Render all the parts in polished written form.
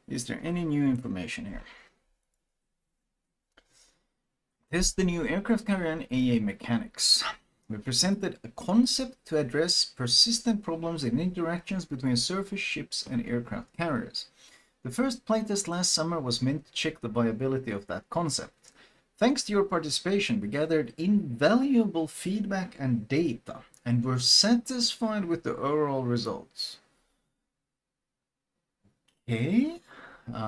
Is there any new information here? Test the new aircraft carrier and AA mechanics. We presented a concept to address persistent problems in interactions between surface ships and aircraft carriers. The first playtest last summer was meant to check the viability of that concept. Thanks to your participation, we gathered invaluable feedback and data, and were satisfied with the overall results. Okay.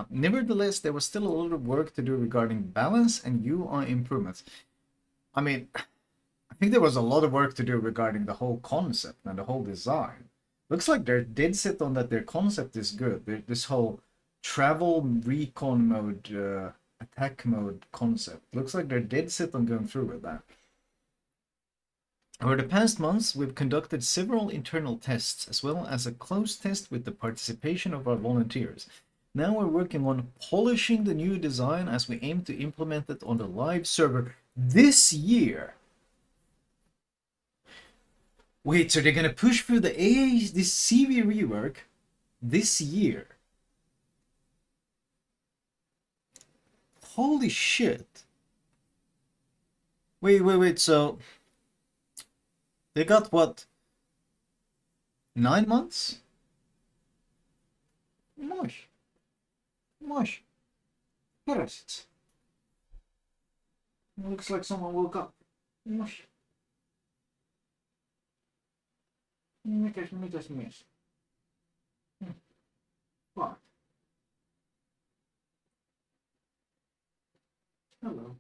Nevertheless, there was still a lot of work to do regarding balance and UI improvements. I mean, I think there was a lot of work to do regarding the whole concept and the whole design. Looks like they're dead set on that their concept is good. This whole travel recon mode, attack mode concept. Looks like they're dead set on going through with that. Over the past months, we've conducted several internal tests, as well as a closed test with the participation of our volunteers. Now we're working on polishing the new design as we aim to implement it on the live server this year. Wait, so they're gonna push through the AA, this CV rework this year? Holy shit. Wait, so they got what? 9 months? Mosh. Mosh. Perest. Looks like someone woke up. Mosh. Mitäs mies? What? Hello.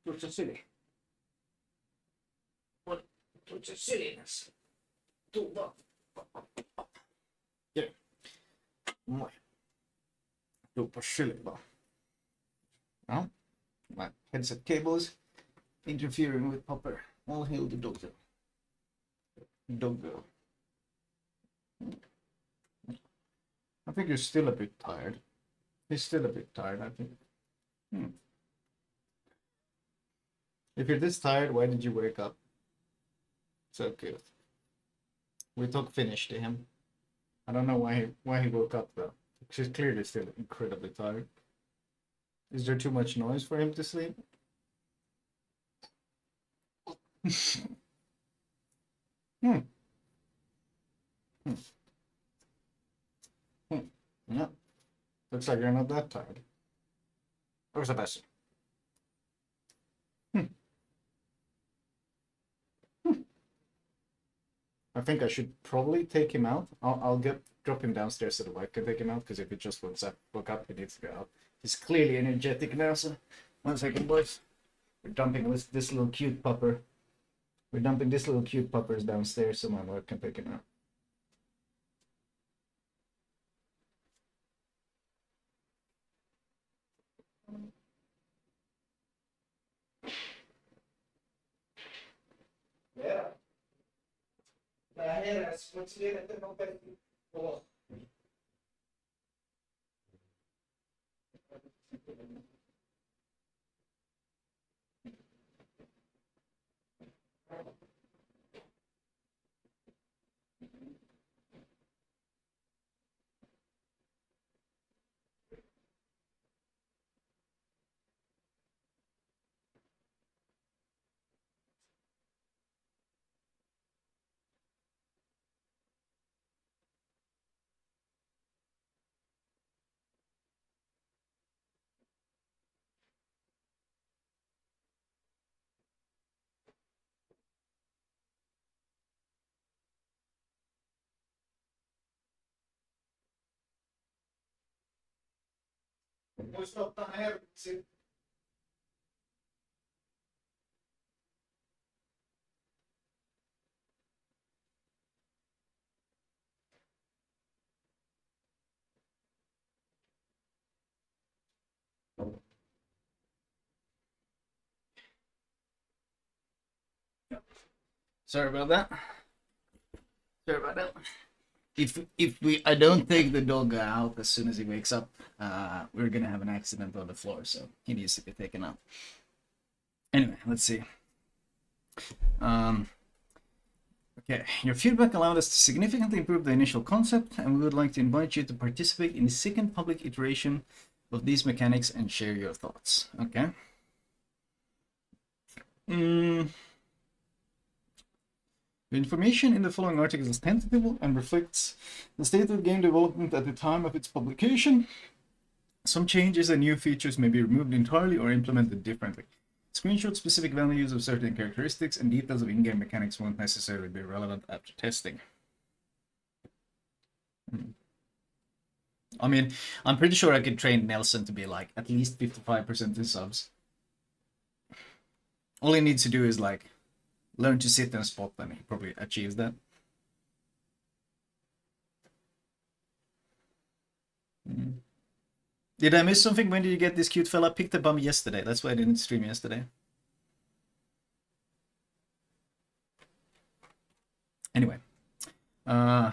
What's a silly? What's a silliness? Tuu vaan. Jee. Moi. Tuupa silly vaan. No, my headset cable is interfering with Popper. All hail the doggo. Doggo. I think you're still a bit tired. He's still a bit tired, I think. If you're this tired, why did you wake up? So good. We talk Finnish to him. I don't know why he woke up though. She's clearly still incredibly tired. Is there too much noise for him to sleep? Hmm. Yeah. Looks like you're not that tired. Where's the best? I think I should probably take him out. I'll drop him downstairs so the wife can take him out, because if he just woke up, he needs to go out. He's clearly energetic now, so 1 second, boys. We're dumping this little cute pupper. We're dumping this little cute puppers downstairs so my wife can pick him out. Yeah. Muista ottaa ne herkutsit. Sorry about that. Sorry about that. If I don't take the dog out as soon as he wakes up, we're gonna have an accident on the floor, so he needs to be taken out. Anyway, let's see. Okay, your feedback allowed us to significantly improve the initial concept, and we would like to invite you to participate in the second public iteration of these mechanics and share your thoughts. Okay. The information in the following article is tentative and reflects the state of game development at the time of its publication. Some changes and new features may be removed entirely or implemented differently. Screenshot specific values of certain characteristics and details of in-game mechanics won't necessarily be relevant after testing. I mean, I'm pretty sure I could train Nelson to be like at least 55% in subs. All he needs to do is like learn to sit and spot, and he probably achieves that. Did I miss something? When did you get this cute fella? Picked a bum yesterday. That's why I didn't stream yesterday. Anyway, so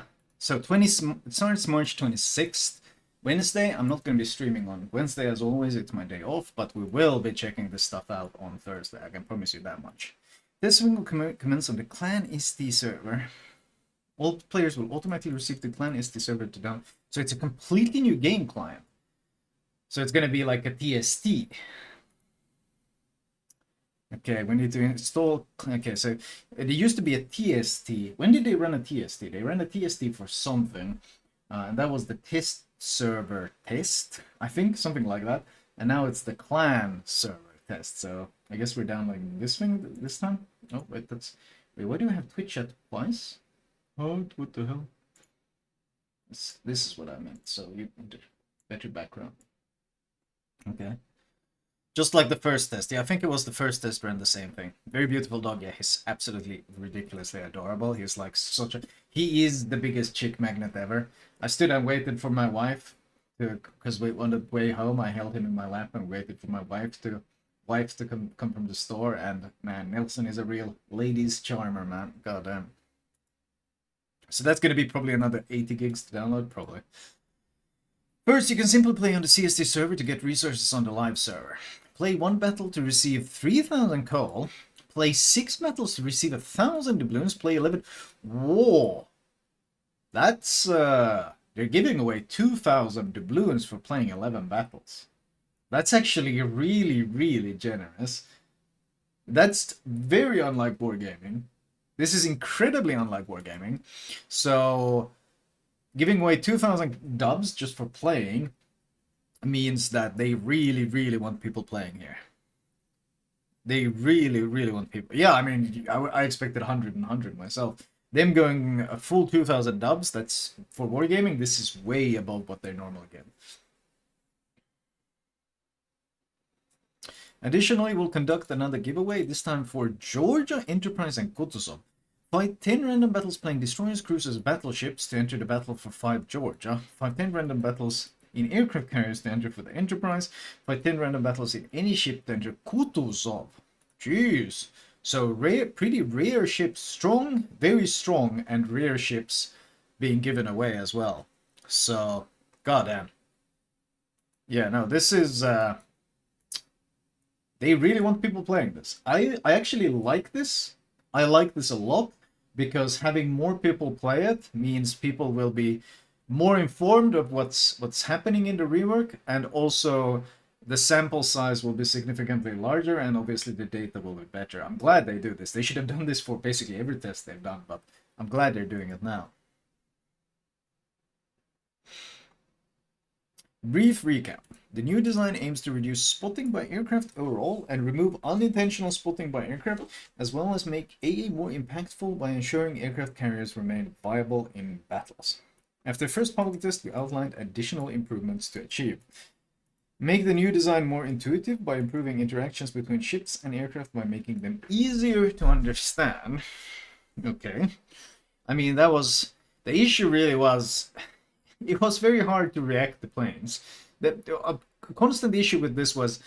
it starts March 26th. Wednesday, I'm not going to be streaming on Wednesday as always. It's my day off, but we will be checking this stuff out on Thursday. I can promise you that much. This will commence on the Clan ST server. All players will automatically receive the Clan ST server to download. So it's a completely new game client. So it's going to be like a TST. Okay, we need to install. Okay, so it used to be a TST. When did they run a TST? They ran a TST for something. And that was the test server test, I think, something like that. And now it's the Clan server test. So I guess we're downloading this thing this time. Oh, wait, wait, why do I have Twitch chat twice? Oh, what the hell? This is what I meant. So you better background. Okay. Just like the first test. Yeah, I think it was the first test ran the same thing. Very beautiful dog. Yeah, he's absolutely ridiculously adorable. He's like he is the biggest chick magnet ever. I stood and waited for my wife because on the way home I held him in my lap and waited for my wife to come from the store. And man, Nelson is a real ladies charmer, man. Goddamn. So that's gonna be probably another 80 gigs to download, probably. First, you can simply play on the CST server to get resources on the live server. Play 1 battle to receive 3,000 coal. Play 6 battles to receive 1,000 doubloons. Play 11. Whoa! That's, they're giving away 2,000 doubloons for playing 11 battles. That's actually really, really generous. That's very unlike wargaming. This is incredibly unlike wargaming. So giving away 2,000 dubs just for playing means that they really, really want people playing here. They really, really want people. Yeah, I mean, I expected 100 and 100 myself. Them going a full 2,000 dubs, that's for wargaming, this is way above what they normally get. Additionally, we'll conduct another giveaway, this time for Georgia, Enterprise, and Kutuzov. Fight 10 random battles playing destroyers, cruisers, battleships to enter the battle for 5 Georgia. Fight 10 random battles in aircraft carriers to enter for the Enterprise. Fight 10 random battles in any ship to enter Kutuzov. Jeez. So pretty rare ships, strong, very strong, and rare ships being given away as well. So, goddamn. Yeah, no, this is... they really want people playing this. I actually like this. I like this a lot, because having more people play it means people will be more informed of what's happening in the rework, and also the sample size will be significantly larger, and obviously the data will be better. I'm glad they do this. They should have done this for basically every test they've done, but I'm glad they're doing it now. Brief recap. The new design aims to reduce spotting by aircraft overall and remove unintentional spotting by aircraft, as well as make AA more impactful by ensuring aircraft carriers remain viable in battles. After the first public test, we outlined additional improvements to achieve. Make the new design more intuitive by improving interactions between ships and aircraft by making them easier to understand. Okay. I mean, that was... the issue really was... it was very hard to react to planes. A constant issue with this was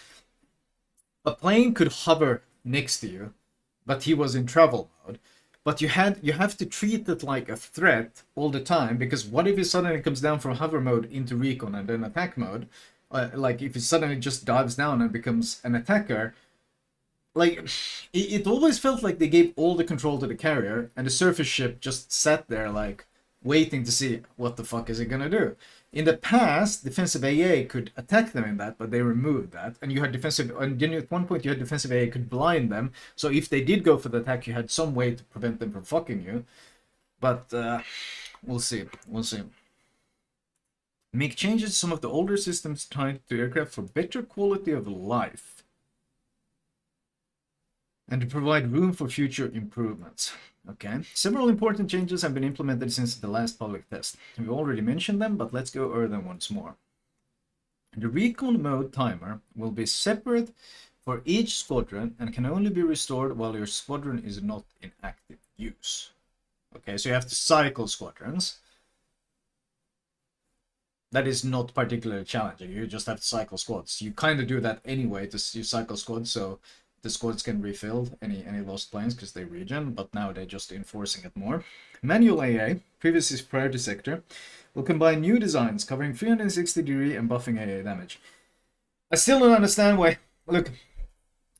a plane could hover next to you, but he was in travel mode. But you have to treat it like a threat all the time, because what if he suddenly comes down from hover mode into recon and then attack mode? Like if he suddenly just dives down and becomes an attacker, like it always felt like they gave all the control to the carrier, and the surface ship just sat there like waiting to see what the fuck is it gonna do. In the past, defensive AA could attack them in that, but they removed that, and you had defensive. And then at one point, you had defensive AA could blind them, so if they did go for the attack, you had some way to prevent them from fucking you. But we'll see. We'll see. Make changes to some of the older systems tied to aircraft for better quality of life, and to provide room for future improvements. Okay, several important changes have been implemented since the last public test. We already mentioned them, but let's go over them once more. The recon mode timer will be separate for each squadron and can only be restored while your squadron is not in active use. Okay, so you have to cycle squadrons. That is not particularly challenging. You just have to cycle squads. You kind of do that anyway to cycle squads, so the squads can refill any lost planes because they regen, but now they're just enforcing it more. Manual AA, previously priority sector, will combine new designs covering 360-degree and buffing AA damage. I still don't understand why. Look,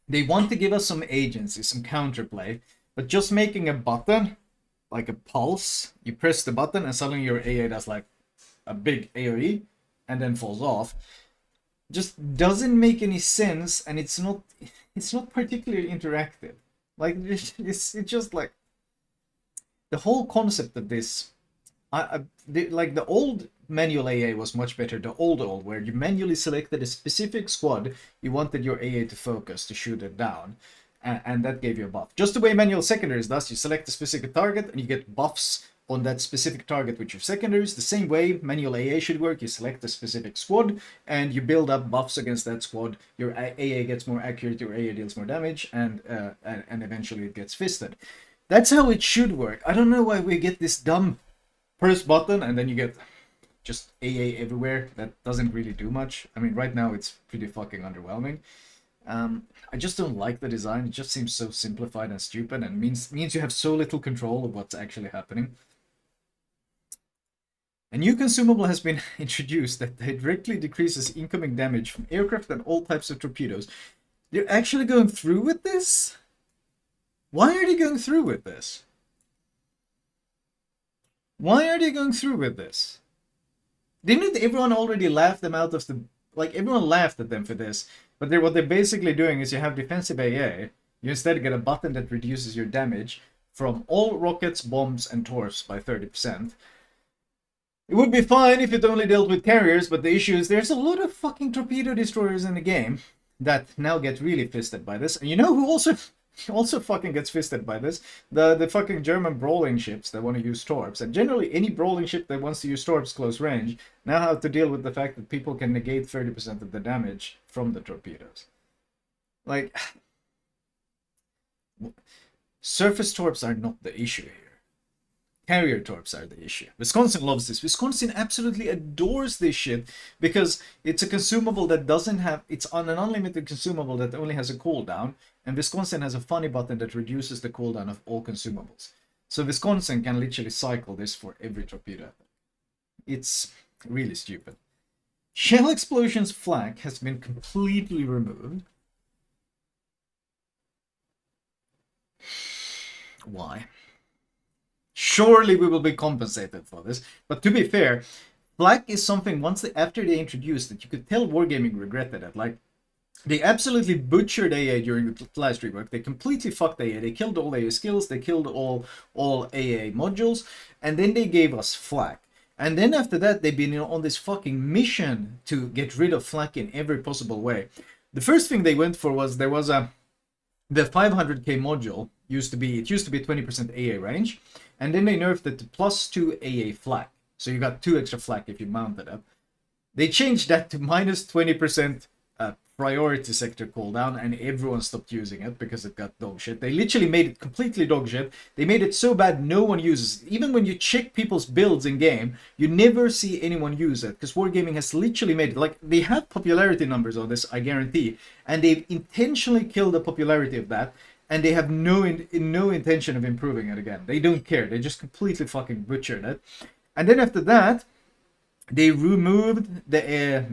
they want to give us some agency, some counterplay, but just making a button, like a pulse, you press the button and suddenly your AA does like a big AoE and then falls off, just doesn't make any sense, and it's not particularly interactive. Like it's just like the whole concept of this. Like the old manual AA was much better. The old where you manually selected a specific squad you wanted your AA to focus to shoot it down, and that gave you a buff. Just the way manual secondaries does, you select a specific target and you get buffs on that specific target with your secondaries. The same way manual AA should work. You select a specific squad and you build up buffs against that squad. Your AA gets more accurate, your AA deals more damage, and eventually it gets fisted. That's how it should work. I don't know why we get this dumb press button and then you get just AA everywhere. That doesn't really do much. I mean, right now it's pretty fucking underwhelming. I just don't like the design. It just seems so simplified and stupid, and means you have so little control of what's actually happening. A new consumable has been introduced that directly decreases incoming damage from aircraft and all types of torpedoes. They're actually going through with this? Why are they going through with this? Why are they going through with this? Didn't everyone already laugh them out of the... Like, everyone laughed at them for this. But what they're basically doing is you have defensive AA. You instead get a button that reduces your damage from all rockets, bombs, and torps by 30%. It would be fine if it only dealt with carriers, but the issue is there's a lot of fucking torpedo destroyers in the game that now get really fisted by this. And you know who also fucking gets fisted by this? The fucking German brawling ships that want to use torps. And generally any brawling ship that wants to use torps close range now have to deal with the fact that people can negate 30% of the damage from the torpedoes. Like, surface torps are not the issue here. Carrier torps are the issue. Wisconsin loves this. Wisconsin absolutely adores this shit because it's a consumable that doesn't have... It's on an unlimited consumable that only has a cooldown, and Wisconsin has a funny button that reduces the cooldown of all consumables. So Wisconsin can literally cycle this for every torpedo. It's really stupid. Shell Explosions flak has been completely removed. Why? Surely we will be compensated for this. But to be fair, flak is something after they introduced it, you could tell Wargaming regretted it. Like, they absolutely butchered AA during the last rework. They completely fucked AA. They killed all AA skills. They killed all AA modules. And then they gave us flak. And then after that, they've been on this fucking mission to get rid of flak in every possible way. The first thing they went for was the 500k module used to be 20% AA range. And then they nerfed it to +2 AA flak. So you got 2 extra flak if you mount it up. They changed that to -20% priority sector cooldown, and everyone stopped using it because it got dog shit. They literally made it completely dog shit. They made it so bad no one uses it. Even when you check people's builds in game, you never see anyone use it because Wargaming has literally made it. Like, they have popularity numbers on this, I guarantee, and they've intentionally killed the popularity of that. And they have no intention of improving it again. They don't care. They just completely fucking butchered it. And then after that, they removed the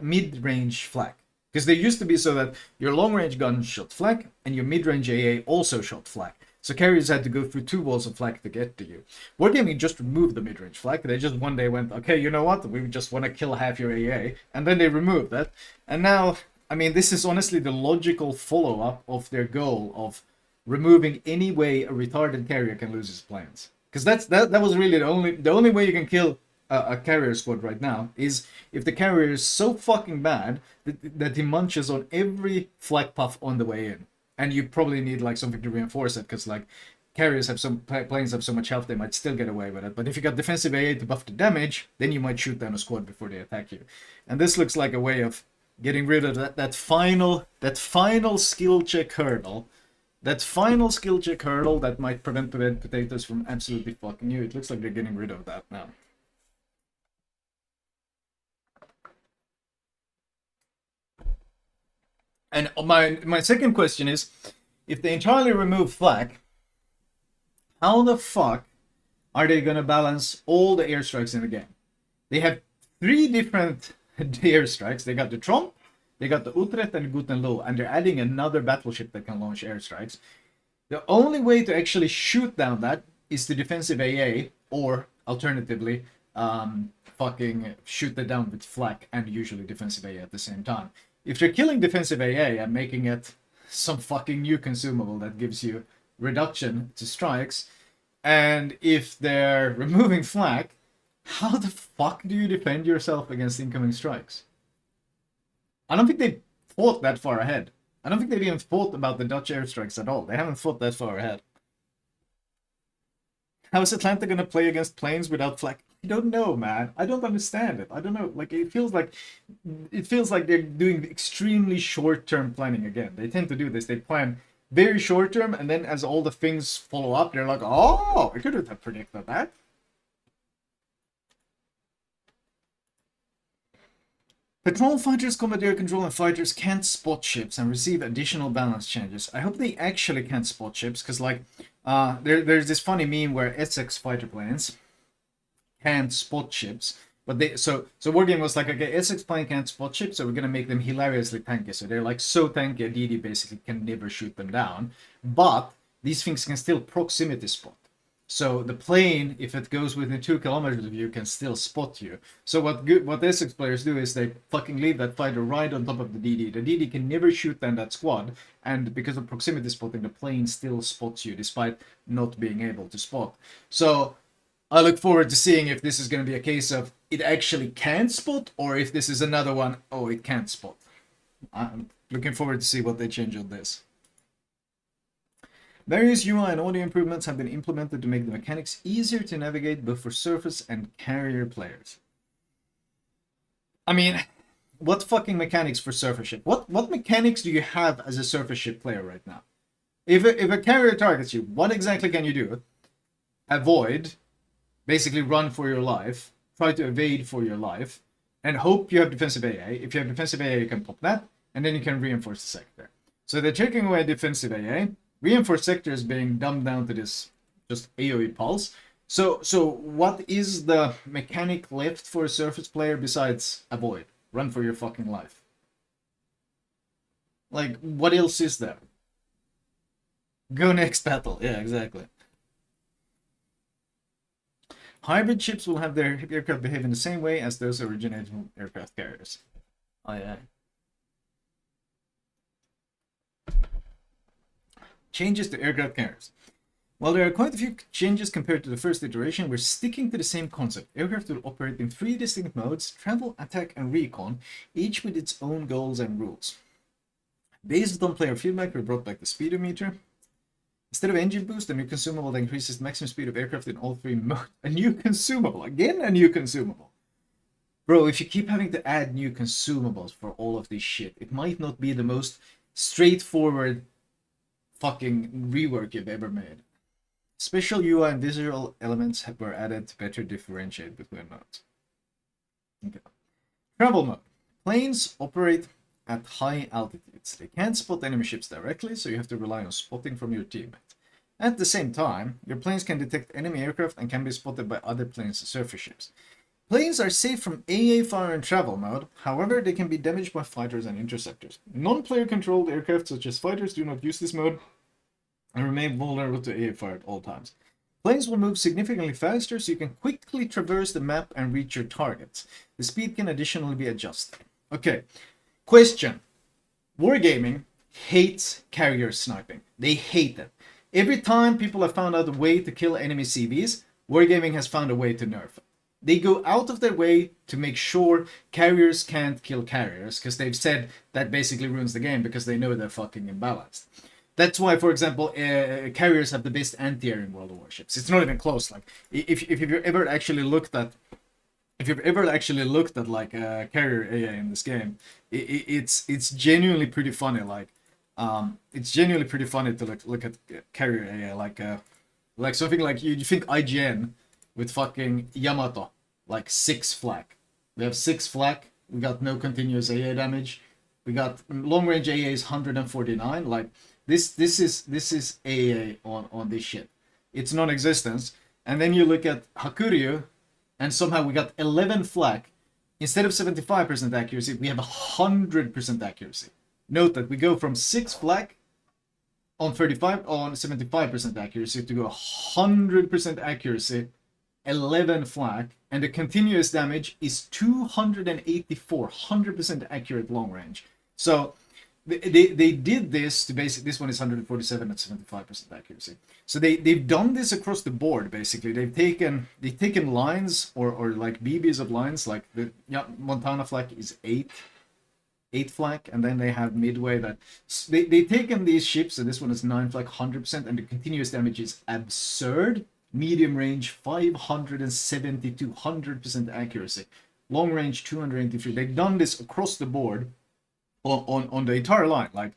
mid-range flak Because they used to be so that your long-range gun shot flak and your mid-range AA also shot flak. So carriers had to go through 2 walls of flak to get to you. Wargaming just removed the mid-range flak. They just one day went, okay, you know what? We just want to kill half your AA. And then they removed that. And now, I mean, this is honestly the logical follow-up of their goal of removing any way a retarded carrier can lose his planes. Because that was really the only way you can kill a carrier squad right now is if the carrier is so fucking bad that he munches on every flak puff on the way in. And you probably need like something to reinforce it, because like carriers have planes have so much health they might still get away with it. But if you got defensive AA to buff the damage, then you might shoot down a squad before they attack you. And this looks like a way of getting rid of that final skill check hurdle. That final skill check hurdle that might prevent potatoes from absolutely fucking you. It looks like they're getting rid of that now. And my second question is, if they entirely remove flak, how the fuck are they gonna balance all the airstrikes in the game? They have 3 different airstrikes. They got the Tromp, they got the Utrecht and Guten Low, and they're adding another battleship that can launch airstrikes. The only way to actually shoot down that is the defensive AA, or alternatively, fucking shoot it down with flak and usually defensive AA at the same time. If you're killing defensive AA and making it some fucking new consumable that gives you reduction to strikes, and if they're removing flak, how the fuck do you defend yourself against incoming strikes? I don't think they thought that far ahead. I don't think they've even thought about the Dutch airstrikes at all. They haven't thought that far ahead. How is Atlanta going to play against planes without flak? I don't know, man. I don't understand it. I don't know. Like, it feels like they're doing extremely short-term planning again. They tend to do this. They plan very short-term, and then as all the things follow up, they're like, oh, I couldn't have predicted that. Patrol fighters, combat air control, and fighters can't spot ships and receive additional balance changes. I hope they actually can't spot ships, because like, there's this funny meme where Essex fighter planes can't spot ships, but so Wargame was like, okay, Essex plane can't spot ships, so we're gonna make them hilariously tanky. So they're like so tanky, a DD basically can never shoot them down. But these things can still proximity spot. So the plane, if it goes within 2 kilometers of you, can still spot you. So what Essex players do is they fucking leave that fighter right on top of the DD. The DD can never shoot down that squad, and because of proximity spotting, the plane still spots you despite not being able to spot. So I look forward to seeing if this is going to be a case of it actually can spot, or if this is another one, oh, it can't spot. I'm looking forward to see what they change on this. Various UI and audio improvements have been implemented to make the mechanics easier to navigate both for surface and carrier players. I mean, what fucking mechanics for surface ship? What mechanics do you have as a surface ship player right now? If a carrier targets you, what exactly can you do? Avoid, basically run for your life, try to evade for your life, and hope you have defensive AA. If you have defensive AA, you can pop that, and then you can reinforce the sector. So they're taking away defensive AA. Reinforced sector is being dumbed down to this just AoE pulse. So what is the mechanic left for a surface player besides avoid? Run for your fucking life. Like, what else is there? Go next battle. Yeah, exactly. Hybrid ships will have their aircraft behave in the same way as those originating from aircraft carriers. Oh yeah. Changes to aircraft carriers. While there are quite a few changes compared to the first iteration, we're sticking to the same concept. Aircraft will operate in 3 distinct modes: travel, attack, and recon, each with its own goals and rules. Based on player feedback, we brought back the speedometer. Instead of engine boost, a new consumable that increases the maximum speed of aircraft in all 3 modes. A new consumable. Again, a new consumable. Bro, if you keep having to add new consumables for all of this shit, it might not be the most straightforward fucking rework you've ever made. Special UI and visual elements were added to better differentiate between modes. Okay. Travel mode. Planes operate at high altitudes. They can't spot enemy ships directly, so you have to rely on spotting from your teammates. At the same time, your planes can detect enemy aircraft and can be spotted by other planes and surface ships. Planes are safe from AA fire in travel mode, however they can be damaged by fighters and interceptors. Non-player controlled aircraft such as fighters do not use this mode and remain vulnerable to AA fire at all times. Planes will move significantly faster so you can quickly traverse the map and reach your targets. The speed can additionally be adjusted. Okay, question. Wargaming hates carrier sniping. They hate it. Every time people have found out a way to kill enemy CVs, Wargaming has found a way to nerf it. They go out of their way to make sure carriers can't kill carriers, because they've said that basically ruins the game because they know they're fucking imbalanced. That's why, for example, carriers have the best anti-air in World of Warships. It's not even close. Like, if you've ever actually looked at like a carrier AA in this game, it's genuinely pretty funny. Like, it's genuinely pretty funny to look at carrier AA. Like something like you think IGN with fucking Yamato, like 6 flak. We have 6 flak. We got no continuous AA damage. We got long range AA is 149. Like, this is AA on this shit. It's non-existence. And then you look at Hakuryu, and somehow we got 11 flak. Instead of 75% accuracy, we have 100% accuracy. Note that we go from 6 flak on 75% accuracy to go 100% accuracy, 11 flak, and the continuous damage is 284, 100% accurate long range. So they did this to basically, this one is 147 at 75% accuracy. So they've done this across the board. Basically, they've taken lines or like BBs of lines, like the Montana flak is 8 flak, and then they have Midway that they've taken these ships, and this one is 9 flak, 100%, and the continuous damage is absurd. Medium range 572, 100% accuracy. Long range 283. They've done this across the board on the entire line. Like,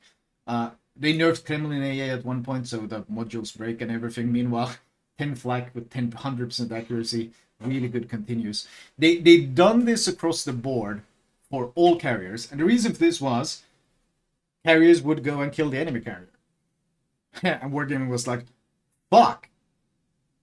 they nerfed Kremlin AA at one point, so the modules break and everything. Meanwhile, 10 flak with 100% accuracy, really good continuous. They've done this across the board for all carriers, and the reason for this was carriers would go and kill the enemy carrier. And Wargaming was like, fuck,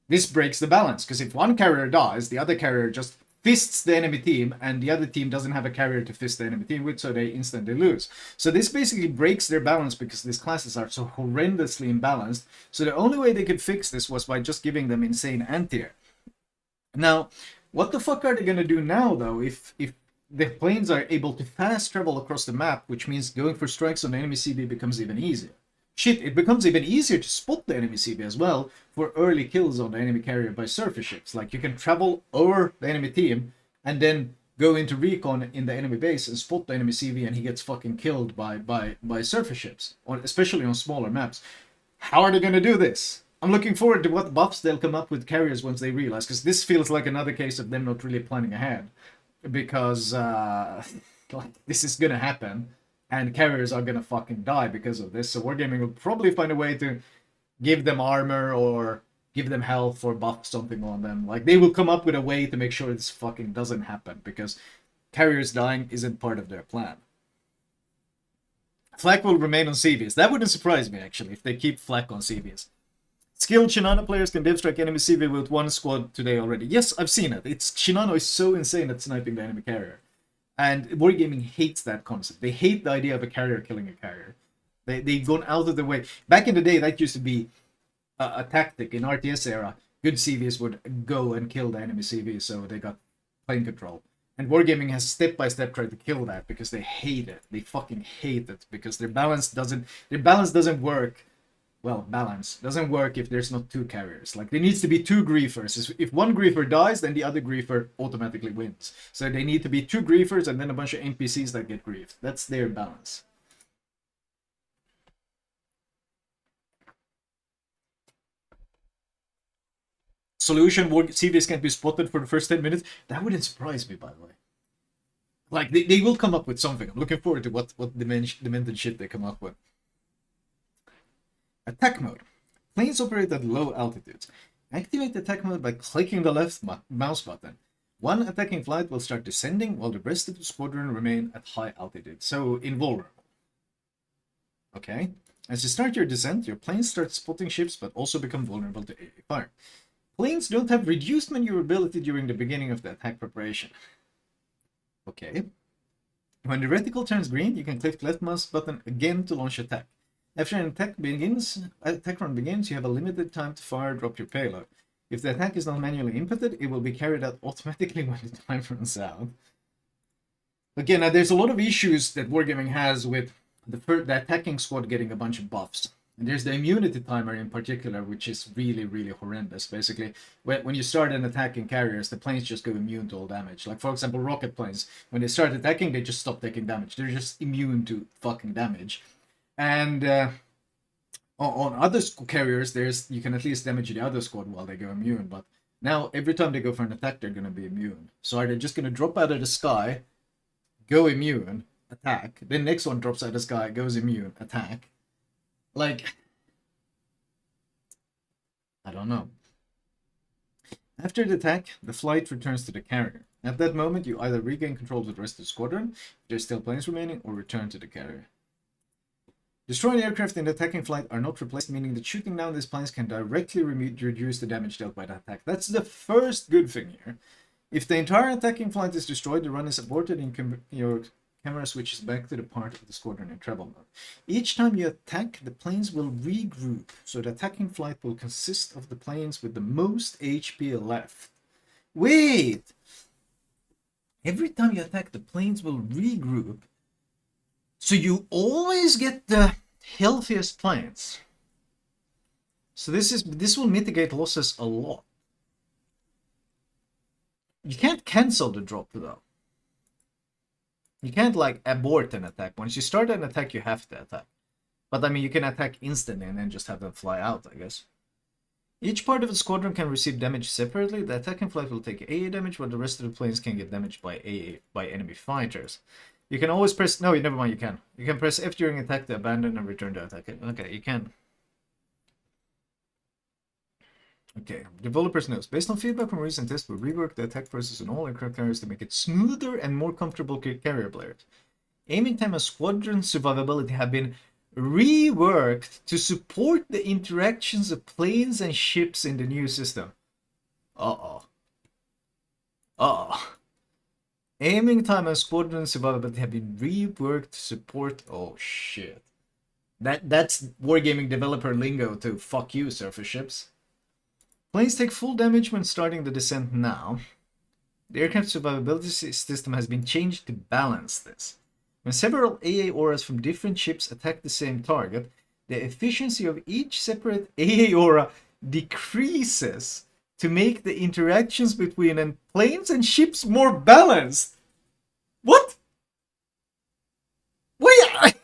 this breaks the balance, because if one carrier dies, the other carrier just fists the enemy team, and the other team doesn't have a carrier to fist the enemy team with, so they instantly lose. So this basically breaks their balance because these classes are so horrendously imbalanced. So the only way they could fix this was by just giving them insane anti-air. Now, what the fuck are they gonna do now, though, if the planes are able to fast travel across the map, which means going for strikes on the enemy CB becomes even easier? Shit, it becomes even easier to spot the enemy CB as well for early kills on the enemy carrier by surface ships. Like, you can travel over the enemy team and then go into recon in the enemy base and spot the enemy CV, and he gets fucking killed by surface ships, especially on smaller maps. How are they going to do this? I'm looking forward to what buffs they'll come up with carriers once they realize, because this feels like another case of them not really planning ahead. Because this is going to happen. And carriers are gonna fucking die because of this. So Wargaming will probably find a way to give them armor or give them health or buff something on them. Like, they will come up with a way to make sure this fucking doesn't happen, because carriers dying isn't part of their plan. Flak will remain on CVs. That wouldn't surprise me, actually, if they keep Flak on CVs. Skilled Shinano players can dev strike enemy CV with one squad today already. Yes, I've seen it. Shinano is so insane at sniping the enemy carrier. And Wargaming hates that concept. They hate the idea of a carrier killing a carrier. They've gone out of their way. Back in the day, that used to be a tactic. In RTS era, good CVs would go and kill the enemy CV, so they got plane control. And Wargaming has step by step tried to kill that because they hate it. They fucking hate it because their balance doesn't work. Well, balance doesn't work if there's not 2 carriers. Like, there needs to be 2 griefers. If one griefer dies, then the other griefer automatically wins. So they need to be 2 griefers and then a bunch of NPCs that get griefed. That's their balance. Solution: CVs can't be spotted for the first 10 minutes. That wouldn't surprise me, by the way. Like, they will come up with something. I'm looking forward to what demented shit they come up with. Attack mode. Planes operate at low altitudes. Activate attack mode by clicking the left mouse button. One attacking flight will start descending while the rest of the squadron remain at high altitude. So, invulnerable. Okay. As you start your descent, your plane starts spotting ships but also become vulnerable to AA fire. Planes don't have reduced maneuverability during the beginning of the attack preparation. Okay. When the reticle turns green, you can click left mouse button again to launch attack. After an attack run begins, you have a limited time to fire or drop your payload. If the attack is not manually inputted, it will be carried out automatically when the time runs out. Again, there's a lot of issues that Wargaming has with the attacking squad getting a bunch of buffs. And there's the immunity timer in particular, which is really, really horrendous. Basically, when you start an attack in carriers, the planes just go immune to all damage. Like, for example, rocket planes, when they start attacking, they just stop taking damage. They're just immune to fucking damage. And on other carriers, you can at least damage the other squad while they go immune. But now, every time they go for an attack, they're going to be immune. So are they just going to drop out of the sky, go immune, attack, then next one drops out of the sky, goes immune, attack? Like, I don't know. After the attack, the flight returns to the carrier. At that moment, you either regain control of the rest of the squadron, if there's still planes remaining, or return to the carrier. Destroyed aircraft in the attacking flight are not replaced, meaning that shooting down these planes can directly reduce the damage dealt by the attack. That's the first good thing here. If the entire attacking flight is destroyed, the run is aborted and your camera switches back to the part of the squadron in travel mode. Each time you attack, the planes will regroup, so the attacking flight will consist of the planes with the most HP left. Wait! Every time you attack, the planes will regroup, so you always get the healthiest planes. So this will mitigate losses a lot. You can't cancel the drop though. You can't like abort an attack. Once you start an attack, you have to attack. But I mean, you can attack instantly and then just have them fly out, I guess. Each part of the squadron can receive damage separately. The attacking flight will take AA damage, while the rest of the planes can get damaged by enemy fighters. You can always press... No, never mind, you can. You can press F during attack to abandon and return to attack. Okay, you can. Okay, developers notes. Based on feedback from recent tests, we reworked the attack process on all aircraft carriers to make it smoother and more comfortable carrier players. Aiming time and squadron survivability have been reworked to support the interactions of planes and ships in the new system. Aiming time and squadron survivability have been reworked to support... Oh, shit. That's Wargaming developer lingo to fuck you, surface ships. Planes take full damage when starting the descent now. The aircraft survivability system has been changed to balance this. When several AA auras from different ships attack the same target, the efficiency of each separate AA aura decreases to make the interactions between planes and ships more balanced. What? Wait!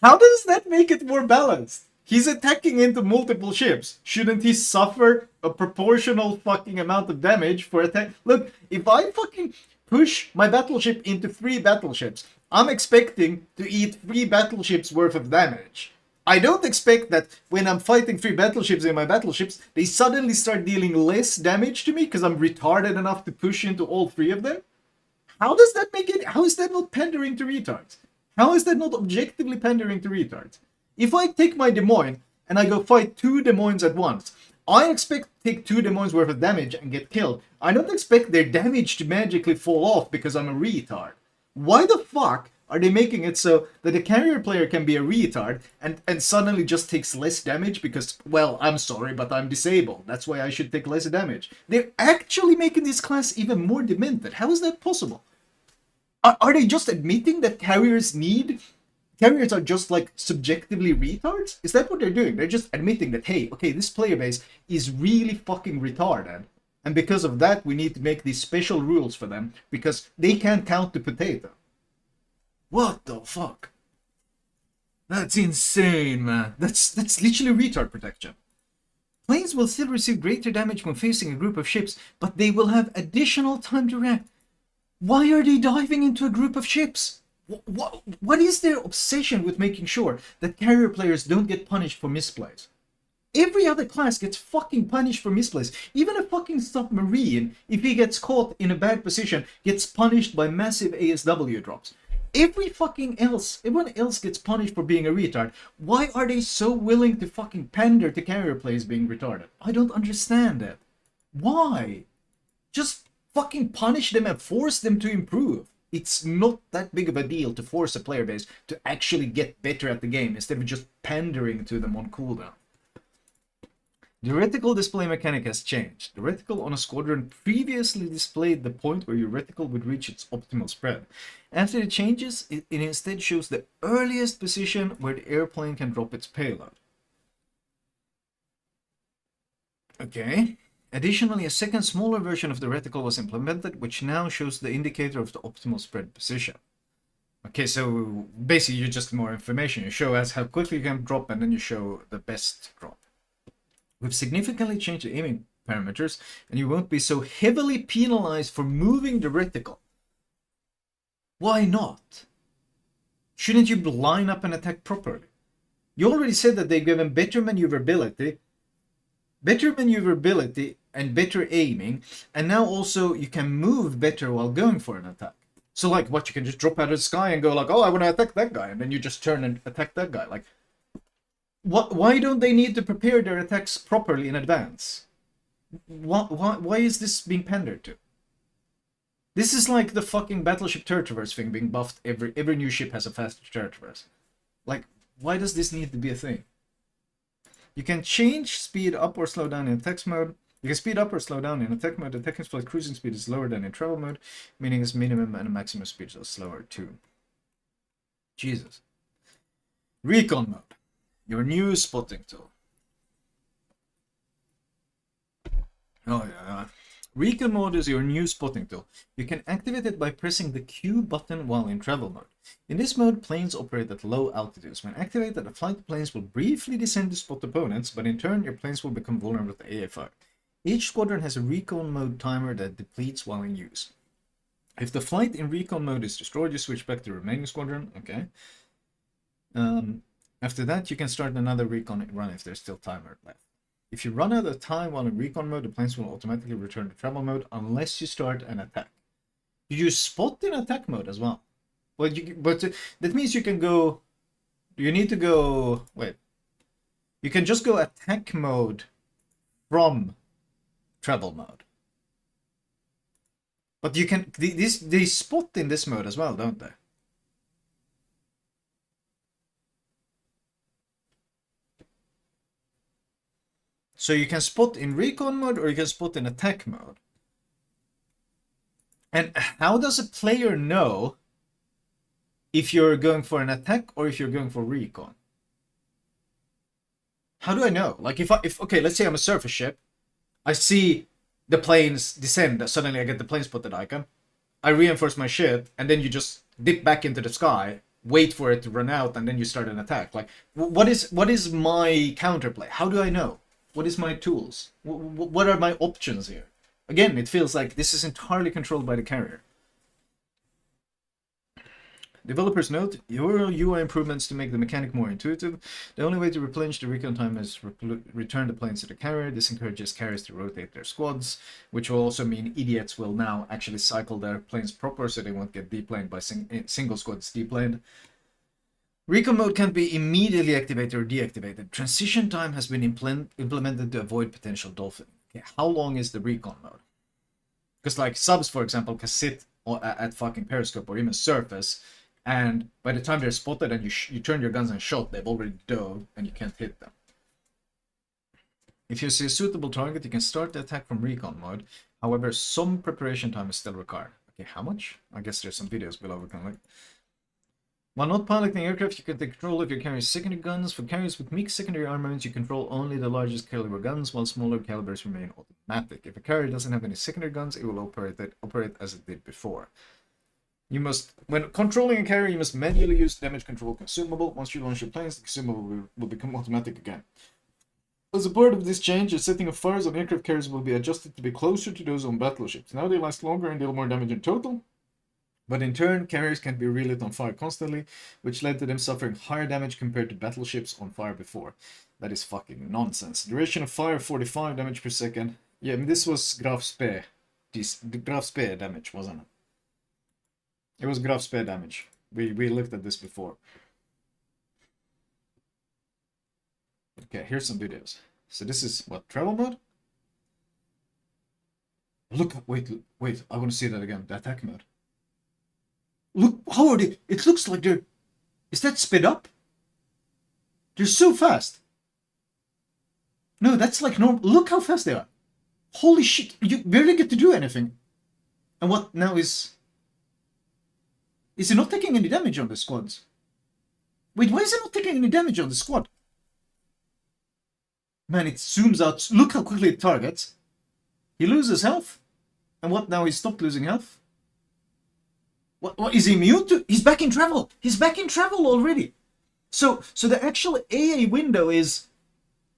How does that make it more balanced? He's attacking into multiple ships. Shouldn't he suffer a proportional fucking amount of damage for attack? Look, if I fucking push my battleship into 3 battleships, I'm expecting to eat 3 battleships worth of damage. I don't expect that when I'm fighting 3 battleships in my battleships, they suddenly start dealing less damage to me because I'm retarded enough to push into all 3 of them. How does that make it? How is that not pandering to retards? How is that not objectively pandering to retards? If I take my Des Moines and I go fight 2 Des Moines at once, I expect to take 2 Des Moines worth of damage and get killed. I don't expect their damage to magically fall off because I'm a retard. Why the fuck are they making it so that a carrier player can be a retard and suddenly just takes less damage because, well, I'm sorry, but I'm disabled. That's why I should take less damage. They're actually making this class even more demented. How is that possible? Are they just admitting that carriers are just like subjectively retards? Is that what they're doing? They're just admitting that, hey, okay, this player base is really fucking retarded. And because of that, we need to make these special rules for them because they can't count the potato. What the fuck? That's insane, man. That's literally retard protection. Planes will still receive greater damage when facing a group of ships, but they will have additional time to react. Why are they diving into a group of ships? What is their obsession with making sure that carrier players don't get punished for misplays? Every other class gets fucking punished for misplays. Even a fucking submarine, if he gets caught in a bad position, gets punished by massive ASW drops. Everyone else gets punished for being a retard. Why are they so willing to fucking pander to carrier players being retarded? I don't understand that. Why? Just fucking punish them and force them to improve. It's not that big of a deal to force a player base to actually get better at the game instead of just pandering to them on cooldown. The reticle display mechanic has changed. The reticle on a squadron previously displayed the point where your reticle would reach its optimal spread. After the changes, it instead shows the earliest position where the airplane can drop its payload. Okay. Additionally, a second smaller version of the reticle was implemented, which now shows the indicator of the optimal spread position. Okay, so basically you just more information. You show us how quickly you can drop, and then you show the best drop. We've significantly changed the aiming parameters, and you won't be so heavily penalized for moving the reticle. Why not? Shouldn't you line up and attack properly? You already said that they've given better maneuverability and better aiming, and now also you can move better while going for an attack. So like what, you can just drop out of the sky and go like, oh, I want to attack that guy, and then you just turn and attack that guy. Like, why don't they need to prepare their attacks properly in advance? Why is this being pandered to? This is like the fucking Battleship turret traverse thing being buffed. Every new ship has a faster turret traverse. Like, why does this need to be a thing? You can change speed up or slow down in text mode. You can speed up or slow down in attack mode. Attacking flight cruising speed is lower than in travel mode, meaning its minimum and maximum speeds are slower too. Jesus. Recon mode. Your new spotting tool. Oh yeah. Recon mode is your new spotting tool. You can activate it by pressing the Q button while in travel mode. In this mode, planes operate at low altitudes. When activated, the flight planes will briefly descend to spot opponents, but in turn, your planes will become vulnerable to AFI. Each squadron has a recon mode timer that depletes while in use. If the flight in recon mode is destroyed, you switch back to the remaining squadron. Okay. After that, you can start another recon run if there's still timer left. If you run out of time while in recon mode, the planes will automatically return to travel mode unless you start an attack. You use spot in attack mode as well. But that means you can go. You need to go. Wait. You can just go attack mode from travel mode. But you can. They spot in this mode as well, don't they? So you can spot in recon mode or you can spot in attack mode. And how does a player know if you're going for an attack or if you're going for recon? How do I know? Like if okay, let's say I'm a surface ship, I see the planes descend, suddenly I get the plane spotted icon, I reinforce my shit, and then you just dip back into the sky, wait for it to run out, and then you start an attack. Like, what is my counterplay? How do I know? What is my tools? What are my options here? Again, it feels like this is entirely controlled by the carrier. Developers note, your UI improvements to make the mechanic more intuitive. The only way to replenish the recon time is return the planes to the carrier. This encourages carriers to rotate their squads, which will also mean idiots will now actually cycle their planes proper so they won't get deplaned by single squads deplaned. Recon mode can't be immediately activated or deactivated. Transition time has been implemented to avoid potential dolphin. Okay, how long is the recon mode? Because like subs, for example, can sit at fucking periscope or even surface, and by the time they're spotted and you turn your guns and shot, they've already dove and you can't hit them. If you see a suitable target, you can start the attack from recon mode. However, some preparation time is still required. Okay, how much? I guess there's some videos below we can look. While not piloting aircraft, you can take control of your carrier's secondary guns. For carriers with mixed secondary armaments, you control only the largest caliber guns, while smaller calibers remain automatic. If a carrier doesn't have any secondary guns, it will operate as it did before. When controlling a carrier, you must manually use damage control consumable. Once you launch your planes, the consumable will become automatic again. As a part of this change, the setting of fires on aircraft carriers will be adjusted to be closer to those on battleships. Now they last longer and deal more damage in total. But in turn, carriers can be relit on fire constantly, which led to them suffering higher damage compared to battleships on fire before. That is fucking nonsense. Duration of fire 45 damage per second. Yeah, I mean, this was Graf Spee. The Graf Spee damage, wasn't it? It was Graf Spee damage. We looked at this before. Okay, here's some videos. So this is what, travel mode? Look, wait, I want to see that again. The attack mode. Look, how are they? It looks like they're. Is that sped up? They're so fast. No, that's like normal. Look how fast they are. Holy shit! You barely get to do anything. And what now is? Is he not taking any damage on the squads? Wait, why is he not taking any damage on the squad? Man, it zooms out. Look how quickly it targets. He loses health. And what now? He stopped losing health. What is he immune to? He's back in travel. He's back in travel already. So the actual AA window is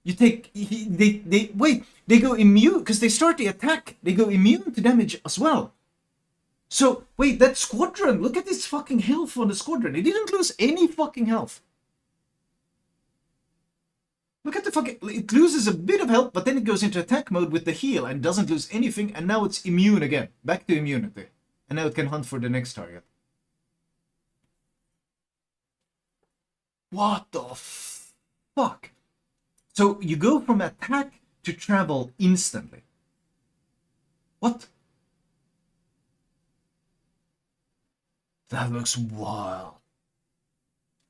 you take they go immune because they start the attack. They go immune to damage as well. So wait, that squadron, look at this fucking health on the squadron. It didn't lose any fucking health. Look at the fucking, it loses a bit of health, but then it goes into attack mode with the heal and doesn't lose anything, and now it's immune again. Back to immunity. And now it can hunt for the next target. What the fuck? So you go from attack to travel instantly. What? That looks wild.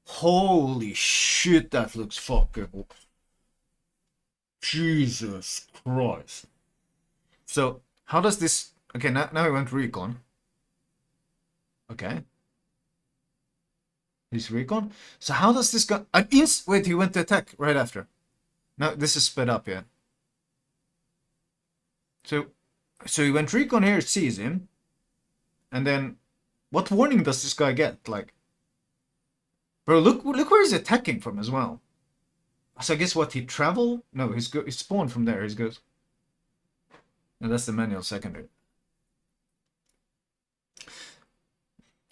Holy shit, that looks fucking... Jesus Christ. So, how does this... Okay, now we went recon. Okay. He's recon. So how does this go... Wait, he went to attack right after. No, this is sped up, yeah. So he went recon here, sees him. And then... What warning does this guy get? Like... Bro, look where he's attacking from as well. So I guess what, he travel? No, he spawned from there. He goes... No, that's the manual secondary.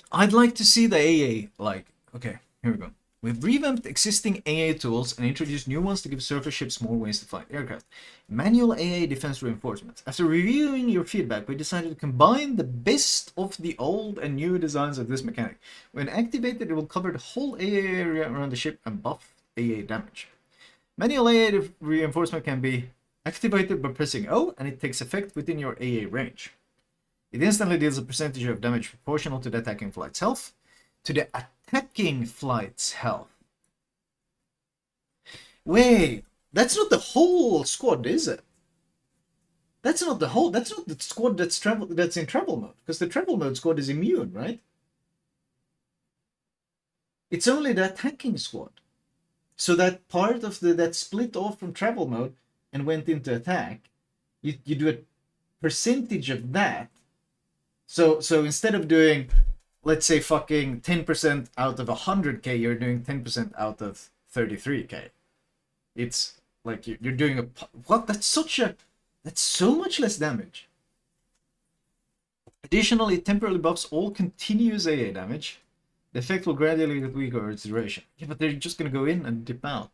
I'd like to see the AA, like... Okay, here we go. We've revamped existing AA tools and introduced new ones to give surface ships more ways to fight aircraft. Manual AA defense reinforcements. After reviewing your feedback, we decided to combine the best of the old and new designs of this mechanic. When activated, it will cover the whole AA area around the ship and buff AA damage. Manual AA reinforcement can be activated by pressing O, and it takes effect within your AA range. It instantly deals a percentage of damage proportional to the attacking flight's health. To the attacking flight's health. Wait, that's not the whole squad, is it? That's not the squad that's in travel mode, because the travel mode squad is immune, right? It's only the attacking squad. So that part of that split off from travel mode and went into attack, you do a percentage of that. So instead of doing, let's say, fucking 10% out of 100k, you're doing 10% out of 33k. It's like you're doing a... What? That's so much less damage. Additionally, it temporarily buffs all continuous AA damage. The effect will gradually get weaker over its duration. Yeah, but they're just gonna go in and dip out.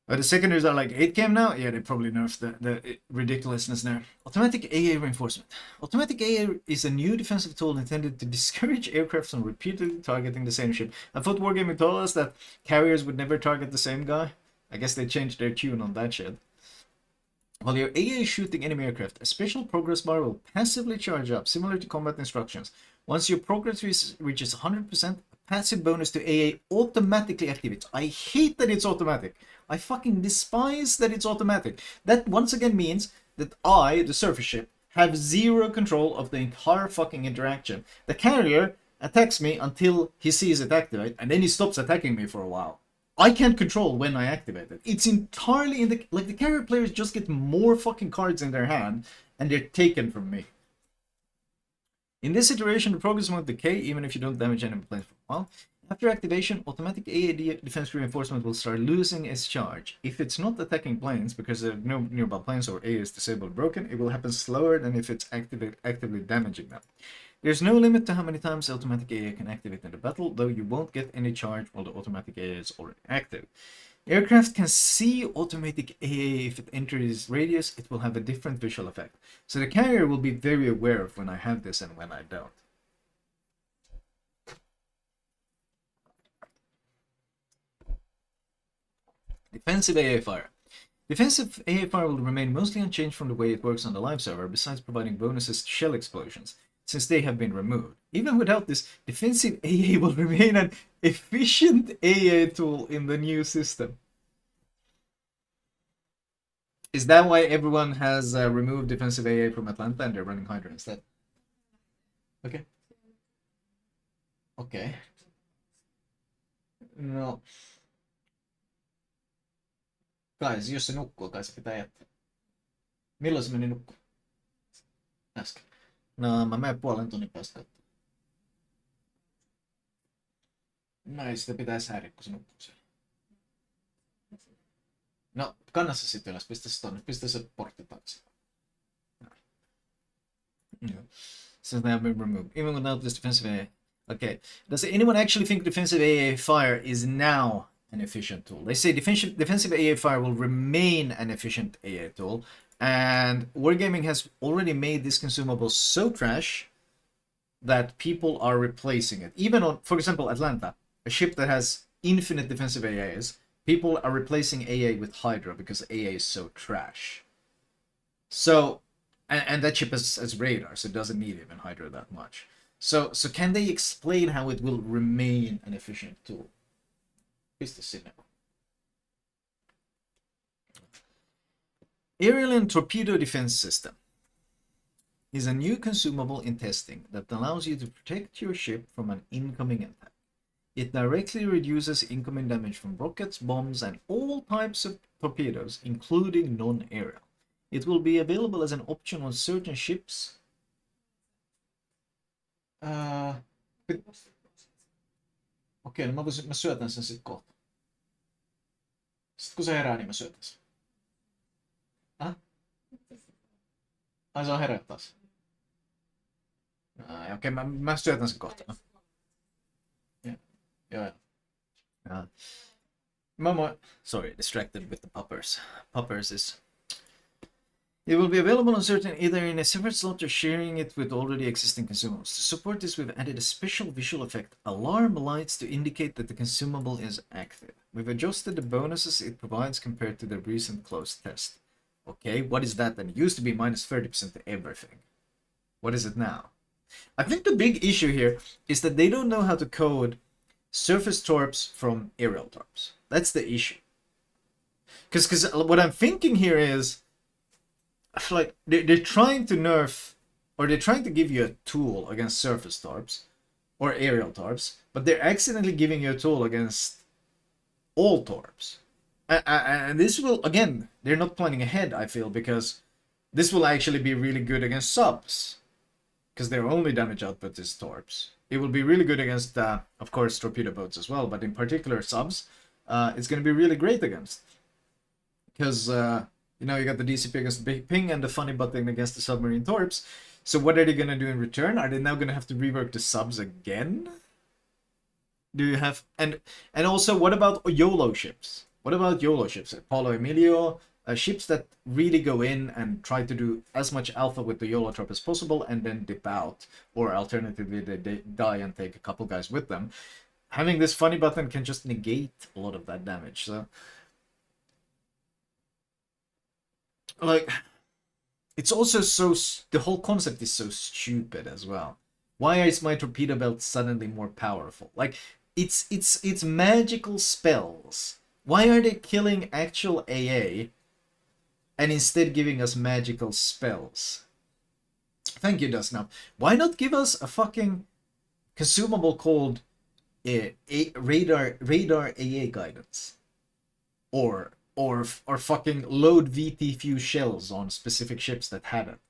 The secondaries are like 8km now? Yeah, they probably nerfed the ridiculousness there. Automatic AA reinforcement. Automatic AA is a new defensive tool intended to discourage aircraft from repeatedly targeting the same ship. I thought Wargaming told us that carriers would never target the same guy. I guess they changed their tune on that shit. While your AA is shooting enemy aircraft, a special progress bar will passively charge up, similar to combat instructions. Once your progress reaches 100%, a passive bonus to AA automatically activates. I hate that it's automatic. I fucking despise that it's automatic. That once again means that I, the surface ship, have zero control of the entire fucking interaction. The carrier attacks me until he sees it activate, and then he stops attacking me for a while. I can't control when I activate it. It's entirely in the... Like, the carrier players just get more fucking cards in their hand, and they're taken from me. In this iteration, the progress won't decay even if you don't damage enemy planes for a while. After activation, automatic AA defense reinforcement will start losing its charge. If it's not attacking planes, because there are no nearby planes or AA is disabled or broken, it will happen slower than if it's actively damaging them. There's no limit to how many times automatic AA can activate in the battle, though you won't get any charge while the automatic AA is already active. Aircraft can see automatic AA if it enters radius. It will have a different visual effect. So the carrier will be very aware of when I have this and when I don't. Defensive AA fire. Defensive AA fire will remain mostly unchanged from the way it works on the live server, besides providing bonuses to shell explosions, since they have been removed. Even without this, defensive AA will remain an efficient AA tool in the new system. Is that why everyone has removed defensive AA from Atlanta and they're running Hydra instead? Okay. Okay. No. Guys, jos se nukkuu, kai se pitää jättää. Milloin se meni nukkuu? Äsken. No, mä menen puolen tunnin päästä katsomaan. No ei sitä pitäisi häiriä, kun se nukkuu siellä. No, kanna se sitten ylös. Pistä se tonne. Pistä se portti taakse. Yeah. Since they have been removed. Even without this defensive AA. Okay. Does anyone actually think defensive AA fire is now an efficient tool? They say defensive AA fire will remain an efficient AA tool. And Wargaming has already made this consumable so trash that people are replacing it. Even on, for example, Atlanta, a ship that has infinite defensive AAs, people are replacing AA with Hydra because AA is so trash. So, and that ship has radar, so it doesn't need even Hydra that much. So can they explain how it will remain an efficient tool? Is the cinema. Aerial and Torpedo Defense System is a new consumable in testing that allows you to protect your ship from an incoming attack. It directly reduces incoming damage from rockets, bombs, and all types of torpedoes, including non-aerial. It will be available as an option on certain ships. Okei, no mä syötän sen sit kohta. Sitten kun se herää, niin mä syötän sen. Ai se on herät taas. Okei, mä syötän sen kohta. Joo. Sorry, distracted with the puppers. Puppers is... It will be available on certain either in a separate slot or sharing it with already existing consumables. To support this, we've added a special visual effect, alarm lights, to indicate that the consumable is active. We've adjusted the bonuses it provides compared to the recent closed test. Okay, what is that then? It used to be minus 30% to everything. What is it now? I think the big issue here is that they don't know how to code surface torps from aerial torps. That's the issue. Because what I'm thinking here is, I feel like they're trying to nerf, or they're trying to give you a tool against surface torps or aerial torps, but they're accidentally giving you a tool against all torps. And this will, again, they're not planning ahead, I feel, because this will actually be really good against subs, because their only damage output is torps. It will be really good against, of course, torpedo boats as well, but in particular subs, it's going to be really great against. Because, you know, you got the DCP against the big ping and the funny button against the submarine torps. So what are they going to do in return? Are they now going to have to rework the subs again? Do you have... And also, what about YOLO ships? What about YOLO ships? Apollo Emilio, ships that really go in and try to do as much alpha with the YOLO torp as possible and then dip out. Or alternatively, they die and take a couple guys with them. Having this funny button can just negate a lot of that damage. So, like, it's also so... The whole concept is so stupid as well. Why is my torpedo belt suddenly more powerful? Like, it's magical spells. Why are they killing actual AA and instead giving us magical spells? Thank you, Dustnap. Why not give us a fucking consumable called radar AA guidance? Or fucking load VT fuse shells on specific ships that have it.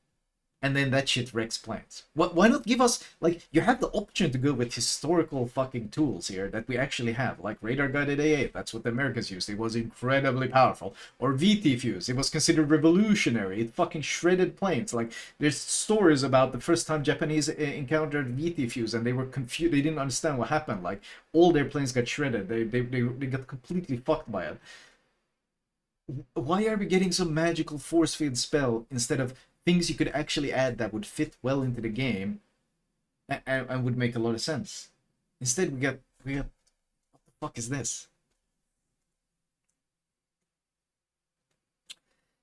And then that shit wrecks planes. Why not give us, like, you have the option to go with historical fucking tools here that we actually have, like radar guided AA, that's what the Americans used, it was incredibly powerful. Or VT fuse, it was considered revolutionary, it fucking shredded planes. Like, there's stories about the first time Japanese encountered VT fuse and they were confused, they didn't understand what happened, like, all their planes got shredded, they got completely fucked by it. Why are we getting some magical force field spell instead of things you could actually add that would fit well into the game and would make a lot of sense? Instead, we got what the fuck is this?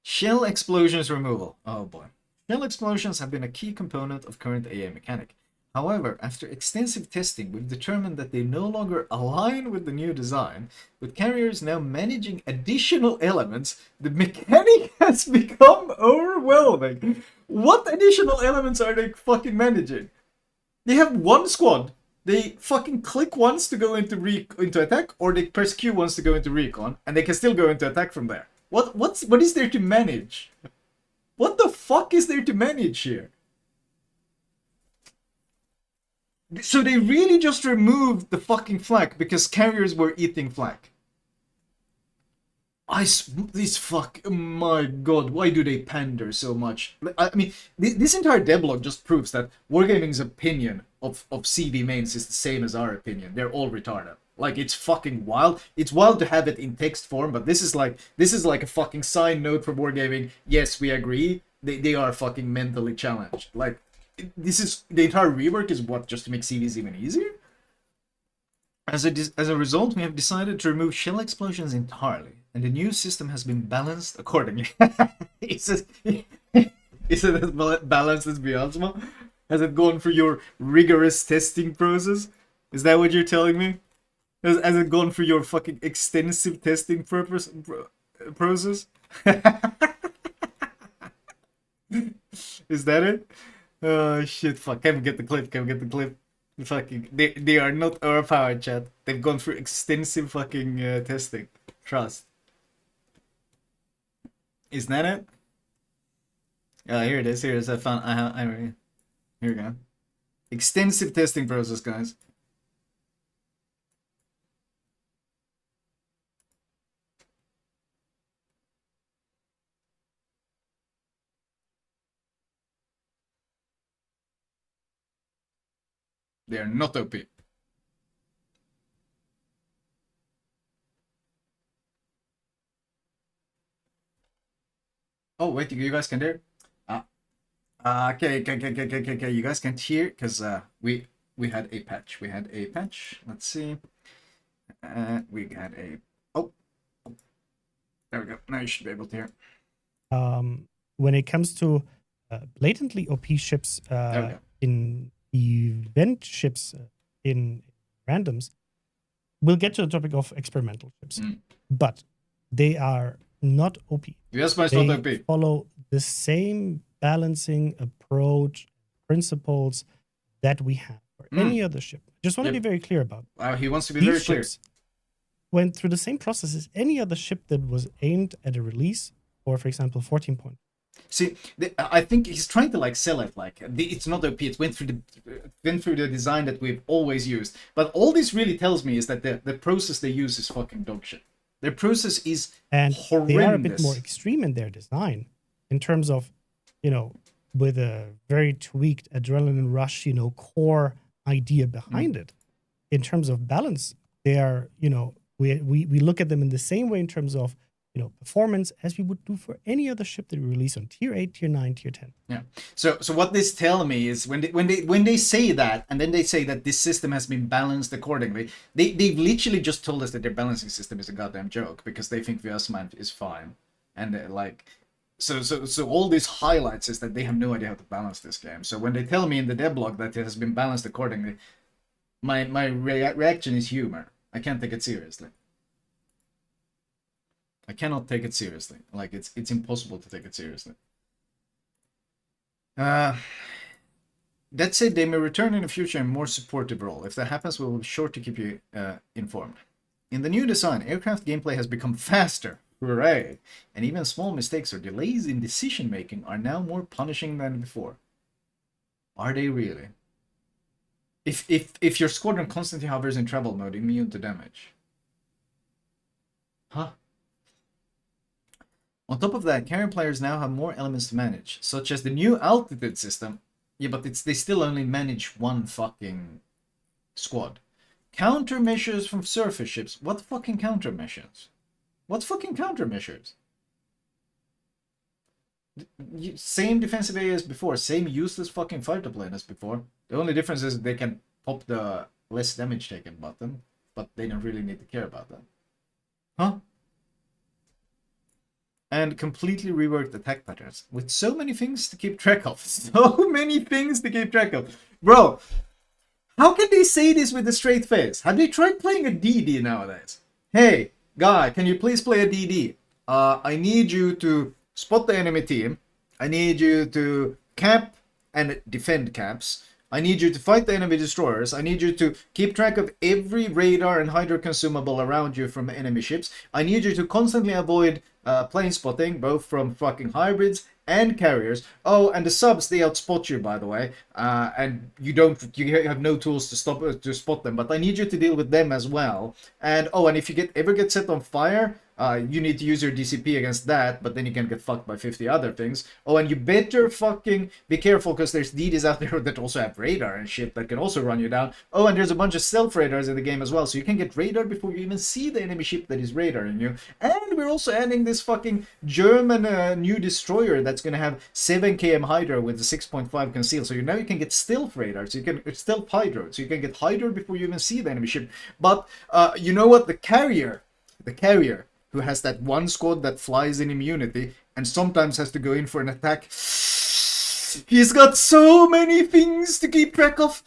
Shell explosions removal. Oh boy. Shell explosions have been a key component of current AA mechanic. However, after extensive testing, we've determined that they no longer align with the new design. With carriers now managing additional elements, the mechanic has become overwhelming. What additional elements are they fucking managing? They have one squad. They fucking click once to go into attack, or they press Q once to go into recon, and they can still go into attack from there. What is there to manage? What the fuck is there to manage here? So they really just removed the fucking flak because carriers were eating flak. This fuck, oh my god, why do they pander so much? I mean, this entire devlog just proves that Wargaming's opinion of CV mains is the same as our opinion. They're all retarded. Like, it's fucking wild. It's wild to have it in text form, but this is like a fucking sign note for Wargaming. Yes, we agree. They are fucking mentally challenged. Like, this is the entire rework is what, just to make CVs even easier. As a result, we have decided to remove shell explosions entirely, and the new system has been balanced accordingly. Is it as balanced as Miasma? Has it gone through your rigorous testing process? Is that what you're telling me? Has it gone through your fucking extensive testing process? Is that it? Oh shit, fuck. Can we get the clip? Can we get the clip? Fucking, they are not overpowered, chat. They've gone through extensive fucking testing. Trust. Is that it? Here it is. Here it is. Here we go. Extensive testing process, guys. They are not OP. Oh wait, you guys can hear? Okay. You guys can't hear because we had a patch. We had a patch. Let's see. We had a there we go. Now you should be able to hear. When it comes to blatantly OP ships in event ships in randoms, we'll get to the topic of experimental ships, but they are not OP. Yes, but it's not OP. Follow the same balancing approach, principles that we have for any other ship. Just want to be very clear about. He wants to be very clear. Went through the same process as any other ship that was aimed at a release, or for example, 14 point. See, I think he's trying to like sell it like it's not OP. It went through the design that we've always used. But all this really tells me is that the process they use is fucking dog shit. Their process is horrendous. They are a bit more extreme in their design, in terms of, with a very tweaked adrenaline rush, core idea behind it. In terms of balance, they are, we look at them in the same way in terms of, performance as we would do for any other ship that we release on tier 8, tier 9, tier 10. Yeah. So what this tells me is when they say that, and then they say that this system has been balanced accordingly, they've literally just told us that their balancing system is a goddamn joke because they think Viasman is fine, and so all these highlights is that they have no idea how to balance this game. So when they tell me in the devlog that it has been balanced accordingly, my reaction is humor. I can't take it seriously. I cannot take it seriously. Like, it's impossible to take it seriously. That said, they may return in the future in a more supportive role. If that happens, we will be sure to keep you informed. In the new design, aircraft gameplay has become faster. Hooray! And even small mistakes or delays in decision making are now more punishing than before. Are they really? If your squadron constantly hovers in travel mode, immune to damage. Huh? On top of that, carrier players now have more elements to manage, such as the new altitude system. Yeah, but they still only manage one fucking squad. Countermeasures from surface ships. What fucking countermeasures? What fucking countermeasures? Same defensive area as before. Same useless fucking fighter plane as before. The only difference is they can pop the less damage taken button, but they don't really need to care about that. Huh? and completely reworked attack patterns with so many things to keep track of. So many things to keep track of. Bro, how can they say this with a straight face? Have they tried playing a DD nowadays? Hey, guy, can you please play a DD? I need you to spot the enemy team. I need you to camp and defend camps. I need you to fight the enemy destroyers. I need you to keep track of every radar and hydro consumable around you from enemy ships. I need you to constantly avoid plane spotting, both from fucking hybrids and carriers. Oh, and the subs, they outspot you, by the way, and you have no tools to spot them. But I need you to deal with them as well. And oh, and if you ever get set on fire, you need to use your DCP against that, but then you can get fucked by 50 other things. Oh, and you better fucking be careful, because there's DDs out there that also have radar and shit that can also run you down. Oh, and there's a bunch of stealth radars in the game as well, so you can get radar before you even see the enemy ship that is radaring you. And we're also adding this fucking German new destroyer that's gonna have 7 km hydro with a 6.5 conceal, so now you can get stealth radar, so you can stealth hydro, so you can get hydro before you even see the enemy ship. But you know what? The carrier who has that one squad that flies in immunity and sometimes has to go in for an attack. He's got so many things to keep track of.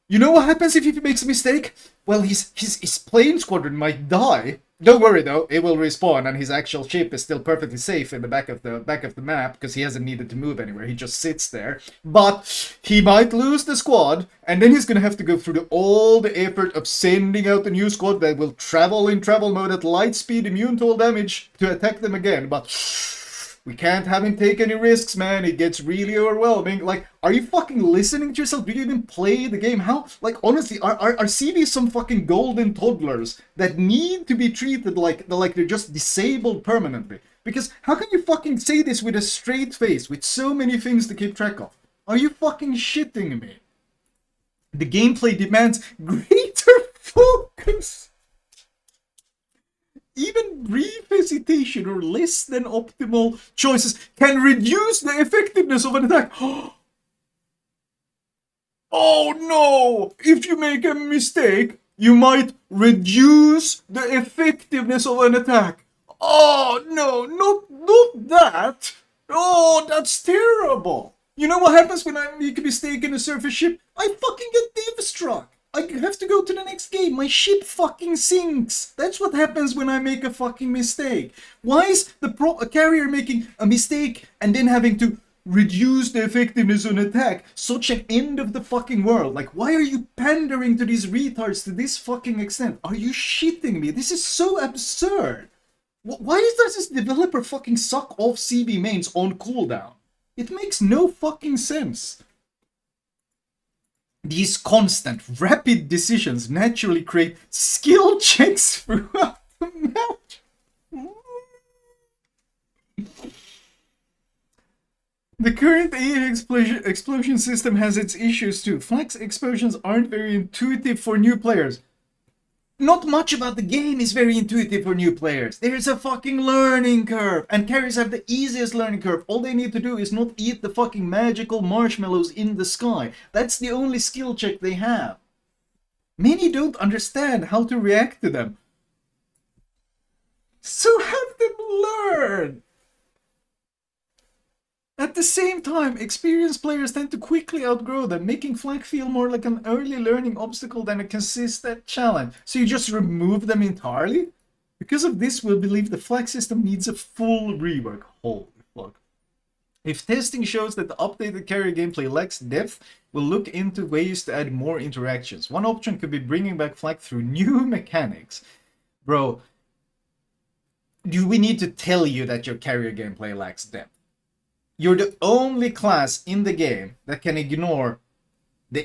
You know what happens if he makes a mistake? Well, his plane squadron might die. Don't worry though, it will respawn, and his actual ship is still perfectly safe in the back of the map, because he hasn't needed to move anywhere. He just sits there. But he might lose the squad, and then he's gonna have to go through all the effort of sending out a new squad that will travel in travel mode at light speed, immune to all damage, to attack them again. But we can't have him take any risks, man. It gets really overwhelming. Like, are you fucking listening to yourself? Do you even play the game? How? Like, honestly, are CVs some fucking golden toddlers that need to be treated like they're just disabled permanently? Because how can you fucking say this with a straight face, with so many things to keep track of? Are you fucking shitting me? The gameplay demands greater focus. Even brief hesitation or less than optimal choices can reduce the effectiveness of an attack. Oh no! If you make a mistake, you might reduce the effectiveness of an attack. Oh no, not that! Oh, that's terrible! You know what happens when I make a mistake in a surface ship? I fucking get div struck. I have to go to the next game. My ship fucking sinks. That's what happens when I make a fucking mistake. Why is a carrier making a mistake and then having to reduce the effectiveness of an attack such an end of the fucking world? Like, why are you pandering to these retards to this fucking extent? Are you shitting me? This is so absurd. Why does this developer fucking suck off CV mains on cooldown? It makes no fucking sense. These constant, rapid decisions naturally create skill checks throughout the match. The current AA explosion system has its issues too. Flex explosions aren't very intuitive for new players. Not much about the game is very intuitive for new players. There's a fucking learning curve, and carriers have the easiest learning curve. All they need to do is not eat the fucking magical marshmallows in the sky. That's the only skill check they have. Many don't understand how to react to them. So have them learn! At the same time, experienced players tend to quickly outgrow them, making flak feel more like an early learning obstacle than a consistent challenge. So you just remove them entirely? Because of this, we believe the flak system needs a full rework. Holy fuck. If testing shows that the updated carrier gameplay lacks depth, we'll look into ways to add more interactions. One option could be bringing back flak through new mechanics. Bro, do we need to tell you that your carrier gameplay lacks depth? You're the only class in the game that can ignore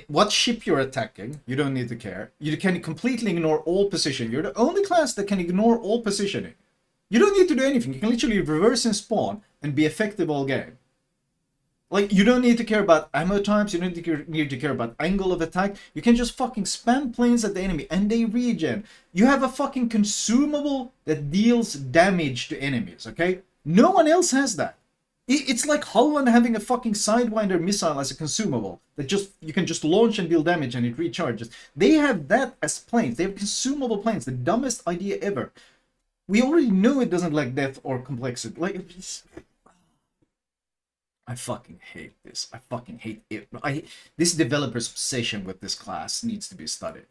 what ship you're attacking. You don't need to care. You can completely ignore all position. You're the only class that can ignore all positioning. You don't need to do anything. You can literally reverse and spawn and be effective all game. Like, you don't need to care about ammo types. You don't need to care about angle of attack. You can just fucking spam planes at the enemy and they regen. You have a fucking consumable that deals damage to enemies, okay? No one else has that. It's like Holland having a fucking Sidewinder missile as a consumable that you can just launch and deal damage and it recharges. They have that as planes. They have consumable planes. The dumbest idea ever. We already know it doesn't like depth or complexity. Like, I fucking hate this. I fucking hate it. This developer's obsession with this class needs to be studied.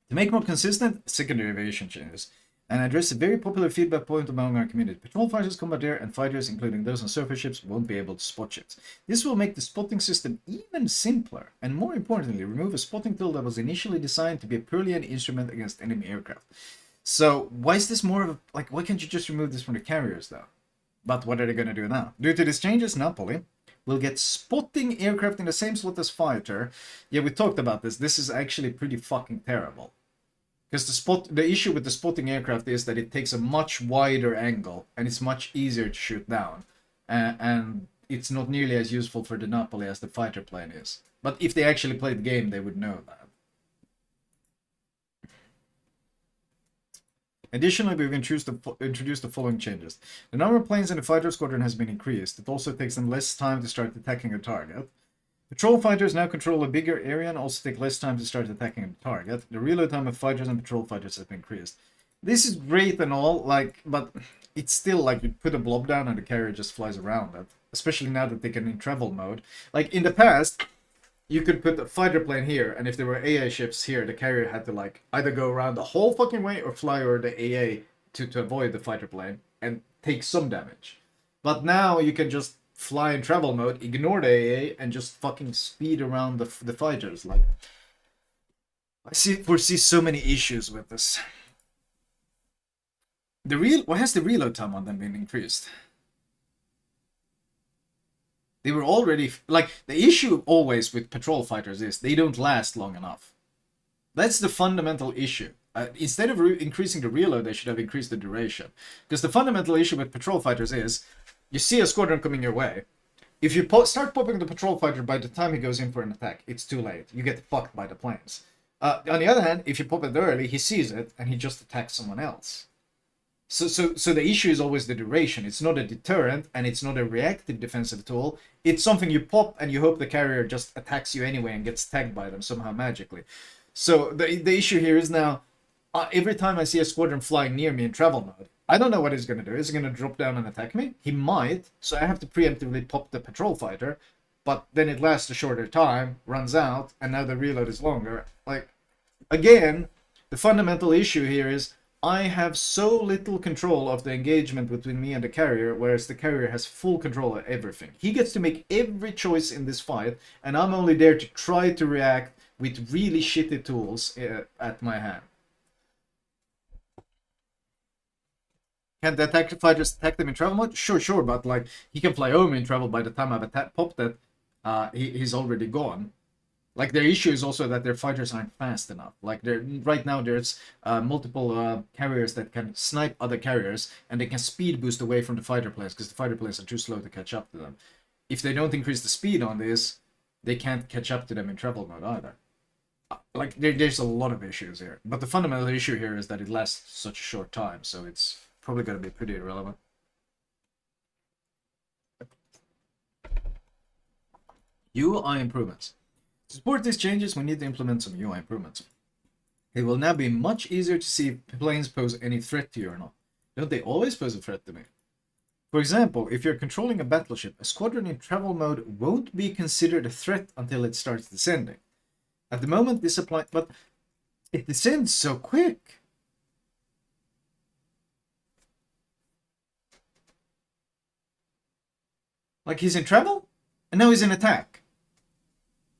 To make more consistent, secondary aviation changes and address a very popular feedback point among our community. Patrol fighters, combat air, and fighters, including those on surface ships, won't be able to spot ships. This will make the spotting system even simpler, and more importantly, remove a spotting tool that was initially designed to be a purely an instrument against enemy aircraft. So, why is this more of a... Like, why can't you just remove this from the carriers, though? But what are they going to do now? Due to these changes, Napoli will get spotting aircraft in the same slot as fighter. Yeah, we talked about this. This is actually pretty fucking terrible. Because the issue with the spotting aircraft is that it takes a much wider angle and it's much easier to shoot down. And it's not nearly as useful for the Napoli as the fighter plane is. But if they actually played the game, they would know that. Additionally, we've introduced the following changes. The number of planes in the fighter squadron has been increased. It also takes them less time to start attacking a target. Patrol fighters now control a bigger area and also take less time to start attacking a target. The reload time of fighters and patrol fighters has been increased. This is great and all, like, but it's still like you put a blob down and the carrier just flies around it. Especially now that they can in travel mode. Like in the past, you could put a fighter plane here, and if there were AA ships here, the carrier had to like either go around the whole fucking way or fly over the AA to avoid the fighter plane and take some damage. But now you can just fly in travel mode, ignore the AA, and just fucking speed around the fighters. Like, foresee so many issues with this. Why has the reload time on them been increased? They were already... Like, the issue always with patrol fighters is they don't last long enough. That's the fundamental issue. Instead of increasing the reload, they should have increased the duration. Because the fundamental issue with patrol fighters is, you see a squadron coming your way. If you start popping the patrol fighter by the time he goes in for an attack, it's too late. You get fucked by the planes. On the other hand, if you pop it early, he sees it, and he just attacks someone else. So the issue is always the duration. It's not a deterrent, and it's not a reactive defensive tool. It's something you pop, and you hope the carrier just attacks you anyway and gets tagged by them somehow magically. So the issue here is now, every time I see a squadron flying near me in travel mode, I don't know what he's going to do. Is he going to drop down and attack me? He might, so I have to preemptively pop the patrol fighter, but then it lasts a shorter time, runs out, and now the reload is longer. Like, again, the fundamental issue here is, I have so little control of the engagement between me and the carrier, whereas the carrier has full control of everything. He gets to make every choice in this fight, and I'm only there to try to react with really shitty tools at my hand. Can the attack fighters attack them in travel mode? Sure, but like he can fly over me in travel. By the time I've popped it, he's already gone. Like their issue is also that their fighters aren't fast enough. Like right now there's multiple carriers that can snipe other carriers, and they can speed boost away from the fighter planes because the fighter planes are too slow to catch up to them. If they don't increase the speed on this, they can't catch up to them in travel mode either. Like there's a lot of issues here, but the fundamental issue here is that it lasts such a short time, so it's probably going to be pretty irrelevant. UI improvements. To support these changes, we need to implement some UI improvements. It will now be much easier to see if planes pose any threat to you or not. Don't they always pose a threat to me? For example, if you're controlling a battleship, a squadron in travel mode won't be considered a threat until it starts descending. At the moment, this applies, but it descends so quick. Like he's in travel, and now he's in attack.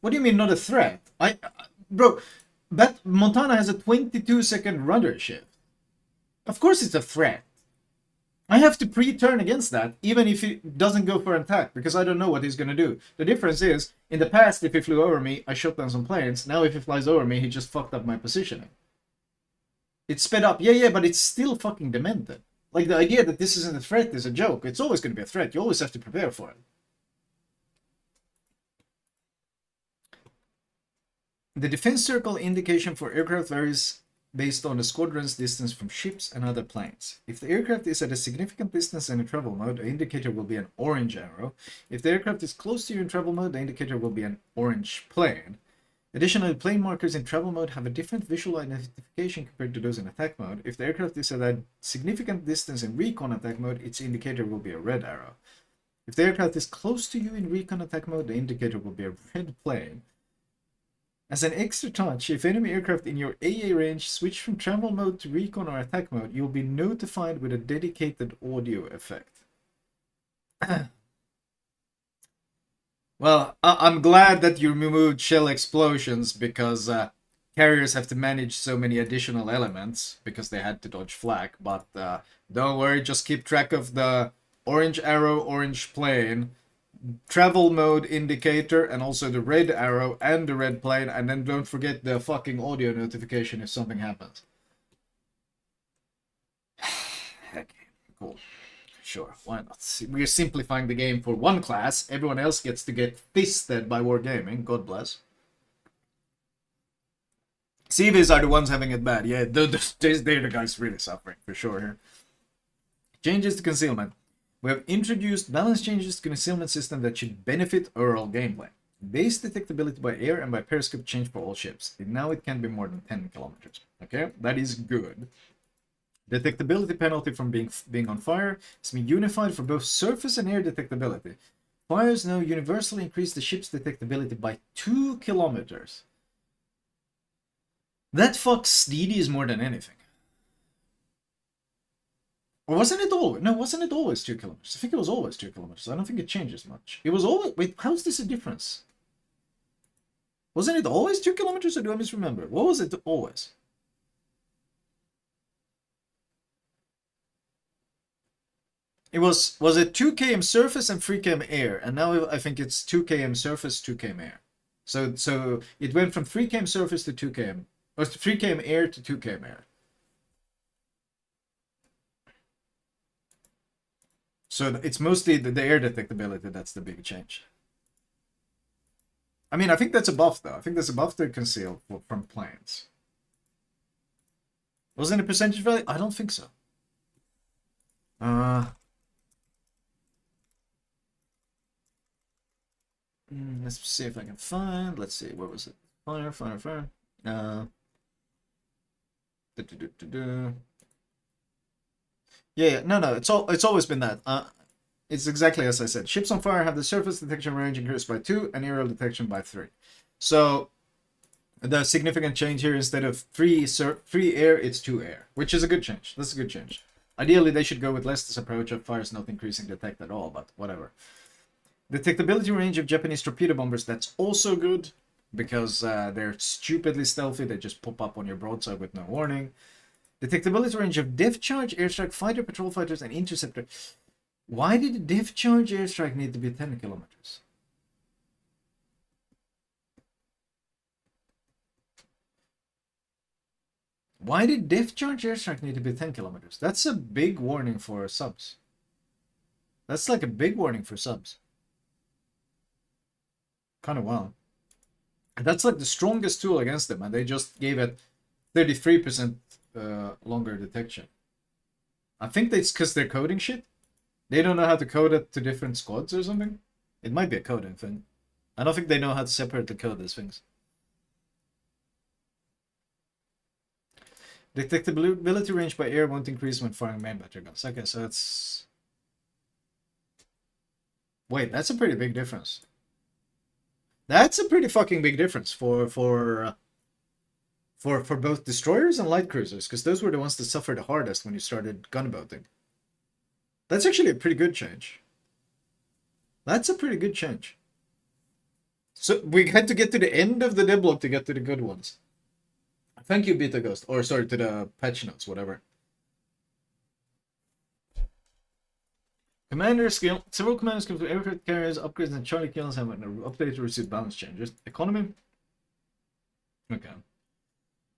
What do you mean not a threat? Bro, Montana has a 22-second rudder shift. Of course it's a threat. I have to pre-turn against that, even if he doesn't go for an attack, because I don't know what he's going to do. The difference is, in the past, if he flew over me, I shot down some planes. Now if he flies over me, he just fucked up my positioning. It's sped up, yeah, but it's still fucking demented. Like, the idea that this isn't a threat is a joke. It's always going to be a threat. You always have to prepare for it. The defense circle indication for aircraft varies based on the squadron's distance from ships and other planes. If the aircraft is at a significant distance in travel mode, the indicator will be an orange arrow. If the aircraft is close to you in travel mode, the indicator will be an orange plane. Additionally, plane markers in travel mode have a different visual identification compared to those in attack mode. If the aircraft is at a significant distance in recon attack mode, its indicator will be a red arrow. If the aircraft is close to you in recon attack mode, the indicator will be a red plane. As an extra touch, if enemy aircraft in your AA range switch from travel mode to recon or attack mode, you'll be notified with a dedicated audio effect. Well, I'm glad that you removed shell explosions because carriers have to manage so many additional elements because they had to dodge flak. But don't worry, just keep track of the orange arrow, orange plane, travel mode indicator, and also the red arrow and the red plane. And then don't forget the fucking audio notification if something happens. Okay, cool. Sure, why not? We're simplifying the game for one class. Everyone else gets to get fisted by Wargaming. God bless. Civis are the ones having it bad. Yeah, they're the guys really suffering, for sure here. Changes to concealment. We have introduced balance changes to concealment system that should benefit overall gameplay. Base detectability by air and by periscope change for all ships. Now it can be more than 10 kilometers. Okay, that is good. Detectability penalty from being on fire has been unified for both surface and air detectability. Fires now universally increase the ship's detectability by 2 kilometers. That fucks Steedies more than anything. Or wasn't it always? No, wasn't it always 2 kilometers? I think it was always 2 kilometers. I don't think it changes much. It was always... Wait, how's this a difference? Wasn't it always 2 kilometers or do I misremember? What was it always? It was it 2 km surface and 3 km air, and now I think it's 2 km surface, 2 km air. So it went from 3 km surface to 2 km, or 3 km air to 2 km air. So it's mostly the air detectability that's the big change. I mean, I think that's a buff though. I think that's a buff to conceal from planes. Wasn't it percentage value? I don't think so. Let's see if I can find. Let's see, where was it? Fire. Yeah, no. It's always been that. It's exactly as I said. Ships on fire have the surface detection range increased by 2 and aerial detection by 3. So the significant change here, instead of 3 air, it's 2 air, which is a good change. That's a good change. Ideally, they should go with less this approach of fires not increasing detect at all, but whatever. Detectability range of Japanese torpedo bombers, that's also good, because they're stupidly stealthy, they just pop up on your broadside with no warning. Detectability range of depth charge, airstrike fighter, patrol fighters, and interceptor. Why did the depth charge airstrike need to be 10 kilometers? Why did depth charge airstrike need to be 10 kilometers? That's a big warning for subs. That's like a big warning for subs. Kind of wild. That's like the strongest tool against them, and they just gave it 33% longer detection. I think it's because they're coding shit. They don't know how to code it to different squads or something. It might be a coding thing. I don't think they know how to separately code these things. Detectability range by air won't increase when firing main battery guns. Okay, so it's... Wait, that's a pretty big difference. That's a pretty fucking big difference for both destroyers and light cruisers, because those were the ones that suffered the hardest when you started gunboating. That's actually a pretty good change. That's a pretty good change. So we had to get to the end of the deadblock to get to the good ones. Thank you, Beta Ghost. Or sorry, to the patch notes, whatever. Commander skill. Several commander skills for aircraft carriers, upgrades, and Charlie kills have an update to receive balance changes. Economy. Okay.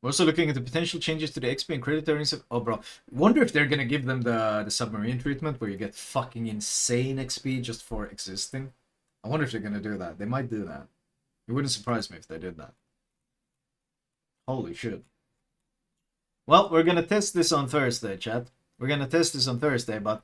We're also looking at the potential changes to the XP and credit earnings. Oh, bro. Wonder if they're gonna give them the submarine treatment where you get fucking insane XP just for existing. I wonder if they're gonna do that. They might do that. It wouldn't surprise me if they did that. Holy shit. Well, we're gonna test this on Thursday, chat. We're gonna test this on Thursday, but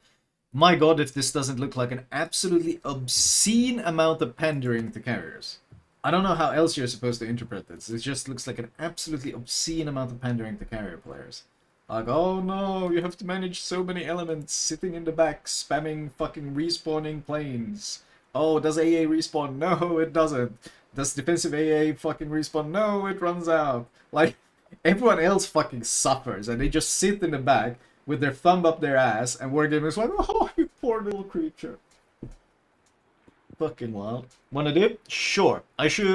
my god, if this doesn't look like an absolutely obscene amount of pandering to carriers. I don't know how else you're supposed to interpret this. It just looks like an absolutely obscene amount of pandering to carrier players. Like, oh no, you have to manage so many elements sitting in the back, spamming fucking respawning planes. Oh, does AA respawn? No, it doesn't. Does defensive AA fucking respawn? No, it runs out. Like, everyone else fucking suffers, and they just sit in the back with their thumb up their ass, and Wargamer's like, oh, you poor little creature. Fucking wild. Wanna do it? Sure. I should